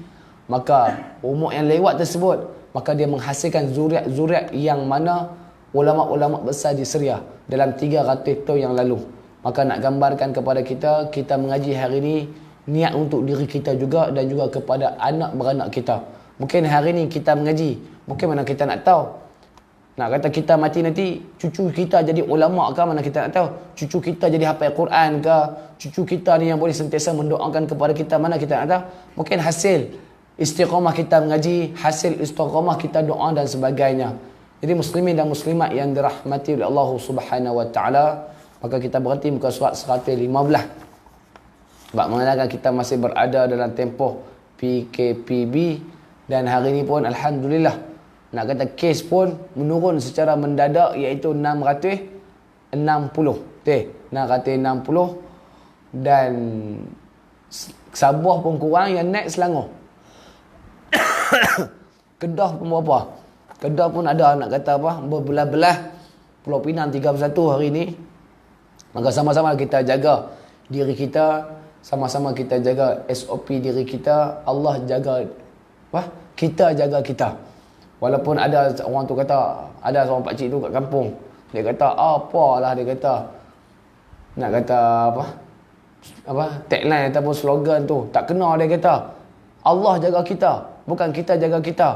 Maka umur yang lewat tersebut, maka dia menghasilkan zuriat-zuriat yang mana ulama-ulama besar di Syria dalam 300 tahun yang lalu. Maka nak gambarkan kepada kita, kita mengaji hari ini niat untuk diri kita juga dan juga kepada anak beranak kita. Mungkin hari ini kita mengaji, mungkin mana kita nak tahu. Nak kata kita mati nanti, cucu kita jadi ulama ke, mana kita nak tahu. Cucu kita jadi hafal Quran ke, cucu kita ni yang boleh sentiasa mendoakan kepada kita, mana kita nak tahu. Mungkin hasil istiqamah kita mengaji, hasil istiqamah kita doa dan sebagainya. Jadi muslimin dan muslimat yang dirahmati oleh Allah Subhanahu wa taala, maka kita berhenti muka surat 115. Sebab mengenalkan kita masih berada dalam tempoh PKPB dan hari ini pun alhamdulillah nak kata kes pun menurun secara mendadak, iaitu 660. 660 dan Sabah pun kurang, yang naik Selangor. Kedah pun berapa? Kedah pun ada nak kata apa, berbelah-belah. Pulau Pinang 31 hari ini. Maka sama-sama kita jaga diri kita, sama-sama kita jaga SOP diri kita. Allah jaga apa? Kita jaga kita. Walaupun ada orang tu kata, ada seorang pakcik tu kat kampung, dia kata apalah, dia kata nak kata apa tagline ataupun slogan tu tak kena. Dia kata Allah jaga kita, bukan kita jaga kita.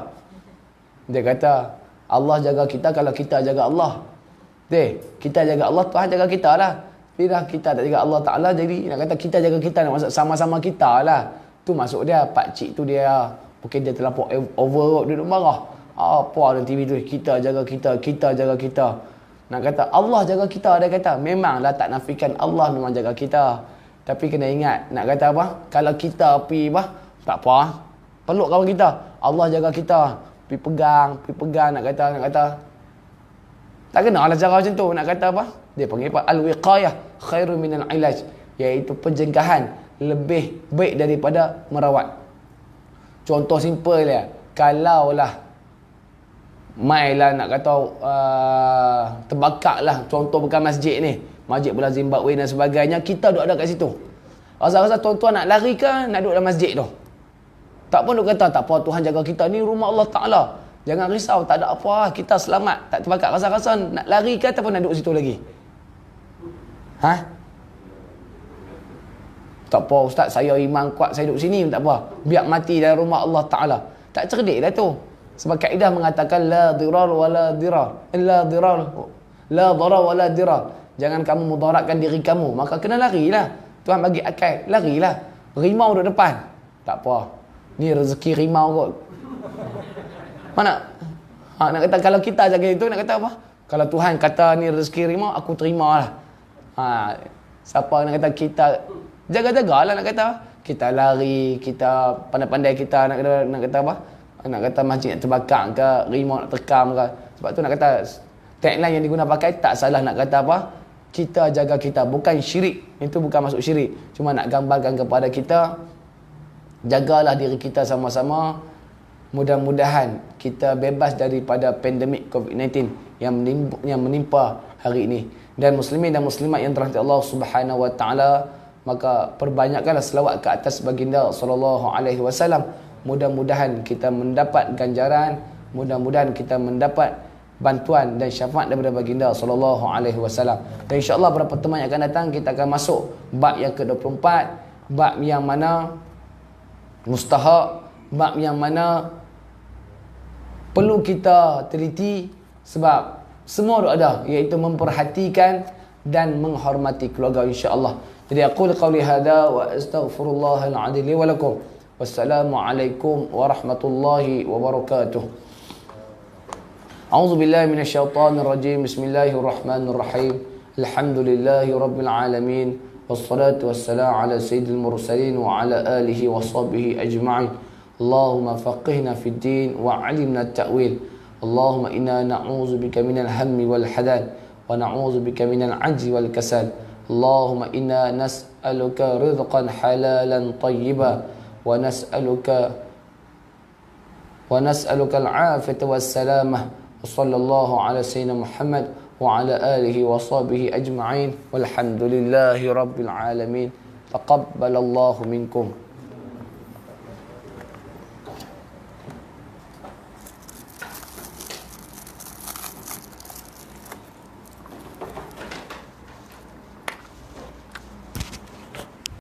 Dia kata Allah jaga kita kalau kita jaga Allah. Kita jaga Allah, Tuhan jaga kita lah. Bila kita tak jaga Allah Ta'ala, jadi nak kata kita jaga kita, nak maksud sama-sama kita lah. Tu maksud dia. Pakcik tu dia mungkin dia terlampau over, dia duduk marah. Apa dalam TV tu, kita jaga kita, kita jaga kita. Nak kata Allah jaga kita, dia kata memanglah tak nafikan Allah memang jaga kita. Tapi kena ingat, nak kata apa, kalau kita pergi tak apa, peluk kawan kita, Allah jaga kita, pergi pegang, nak kata tak kena lah cara macam tu. Nak kata apa, dia panggil apa, al-wiqayah khairu minal ilaj, iaitu pencegahan lebih baik daripada merawat. Contoh simple dia, kalaulah mailah nak kata terbakar lah, contoh bukan masjid ni, masjid bola Zimbabwe dan sebagainya, kita duduk ada kat situ. Rasa-rasa tuan-tuan nak lari ke nak duduk dalam masjid tu? Tak pun duk kata tak apa, Tuhan jaga kita, ni rumah Allah Ta'ala, jangan risau, tak ada apa, kita selamat, tak terbakar. Rasa-rasa nak lari ke ataupun nak duduk situ lagi? Tak apa ustaz, saya iman kuat, saya duduk sini tak apa, biar mati dalam rumah Allah Ta'ala. Tak cerdik dah tu. Sebab kaedah mengatakan la dirar wala dirar, la dirar la darar wala dirar. Jangan kamu mudaratkan diri kamu, maka kena larilah. Tuhan bagi akal, larilah. Rimau duduk depan, tak apa, ni rezeki rimau kot. Mana nak kata kalau kita jaga itu, nak kata apa, kalau Tuhan kata ni rezeki rimau, aku terimalah. Siapa nak kata kita jaga-jagalah, nak kata kita lari, kita pandai-pandai, kita nak kata apa, nak kata masjid nak terbakar ke, rimau nak terkam ke. Sebab tu nak kata tagline yang diguna pakai tak salah, nak kata apa, kita jaga kita, bukan syirik. Itu bukan masuk syirik, cuma nak gambarkan kepada kita, jagalah diri kita sama-sama. Mudah-mudahan kita bebas daripada pandemik COVID-19 yang menimpa hari ini. Dan muslimin dan muslimat yang dirahmati Allah Subhanahu wa taala, maka perbanyakkanlah selawat ke atas baginda sallallahu alaihi wasallam. Mudah-mudahan kita mendapat ganjaran, mudah-mudahan kita mendapat bantuan dan syafaat daripada baginda sallallahu alaihi wasallam. Dan insya-Allah pada pertemuan yang akan datang kita akan masuk bab yang ke-24, bab yang mana mustahak, bab yang mana perlu kita teliti sebab semua ada, iaitu memperhatikan dan menghormati keluarga insya-Allah. Jadi aku qauli hadza wa astaghfirullahal azim li wa lakum. Wassalamualaikum warahmatullahi wabarakatuh. A'udzu billahi minasyaitonir rajim. Bismillahirrahmanirrahim. Alhamdulillahi rabbil alamin. Wassalatu wassalamu ala sayyidil mursalin wa ala alihi washabihi ajma'in. Allahumma faqihna fid din wa 'allimna at-ta'wil. Allahumma inna na'udzu bika minal hammi wal hadan wa na'udzu bika minal 'ajzi wal kasal. Allahumma inna nas'aluka rizqan halalan tayyiban wa nas'aluka al-'afiyata was-salamah. وصلى الله على سيدنا محمد وعلى آله وصحبه أجمعين والحمد لله رب العالمين. تقبل الله منكم.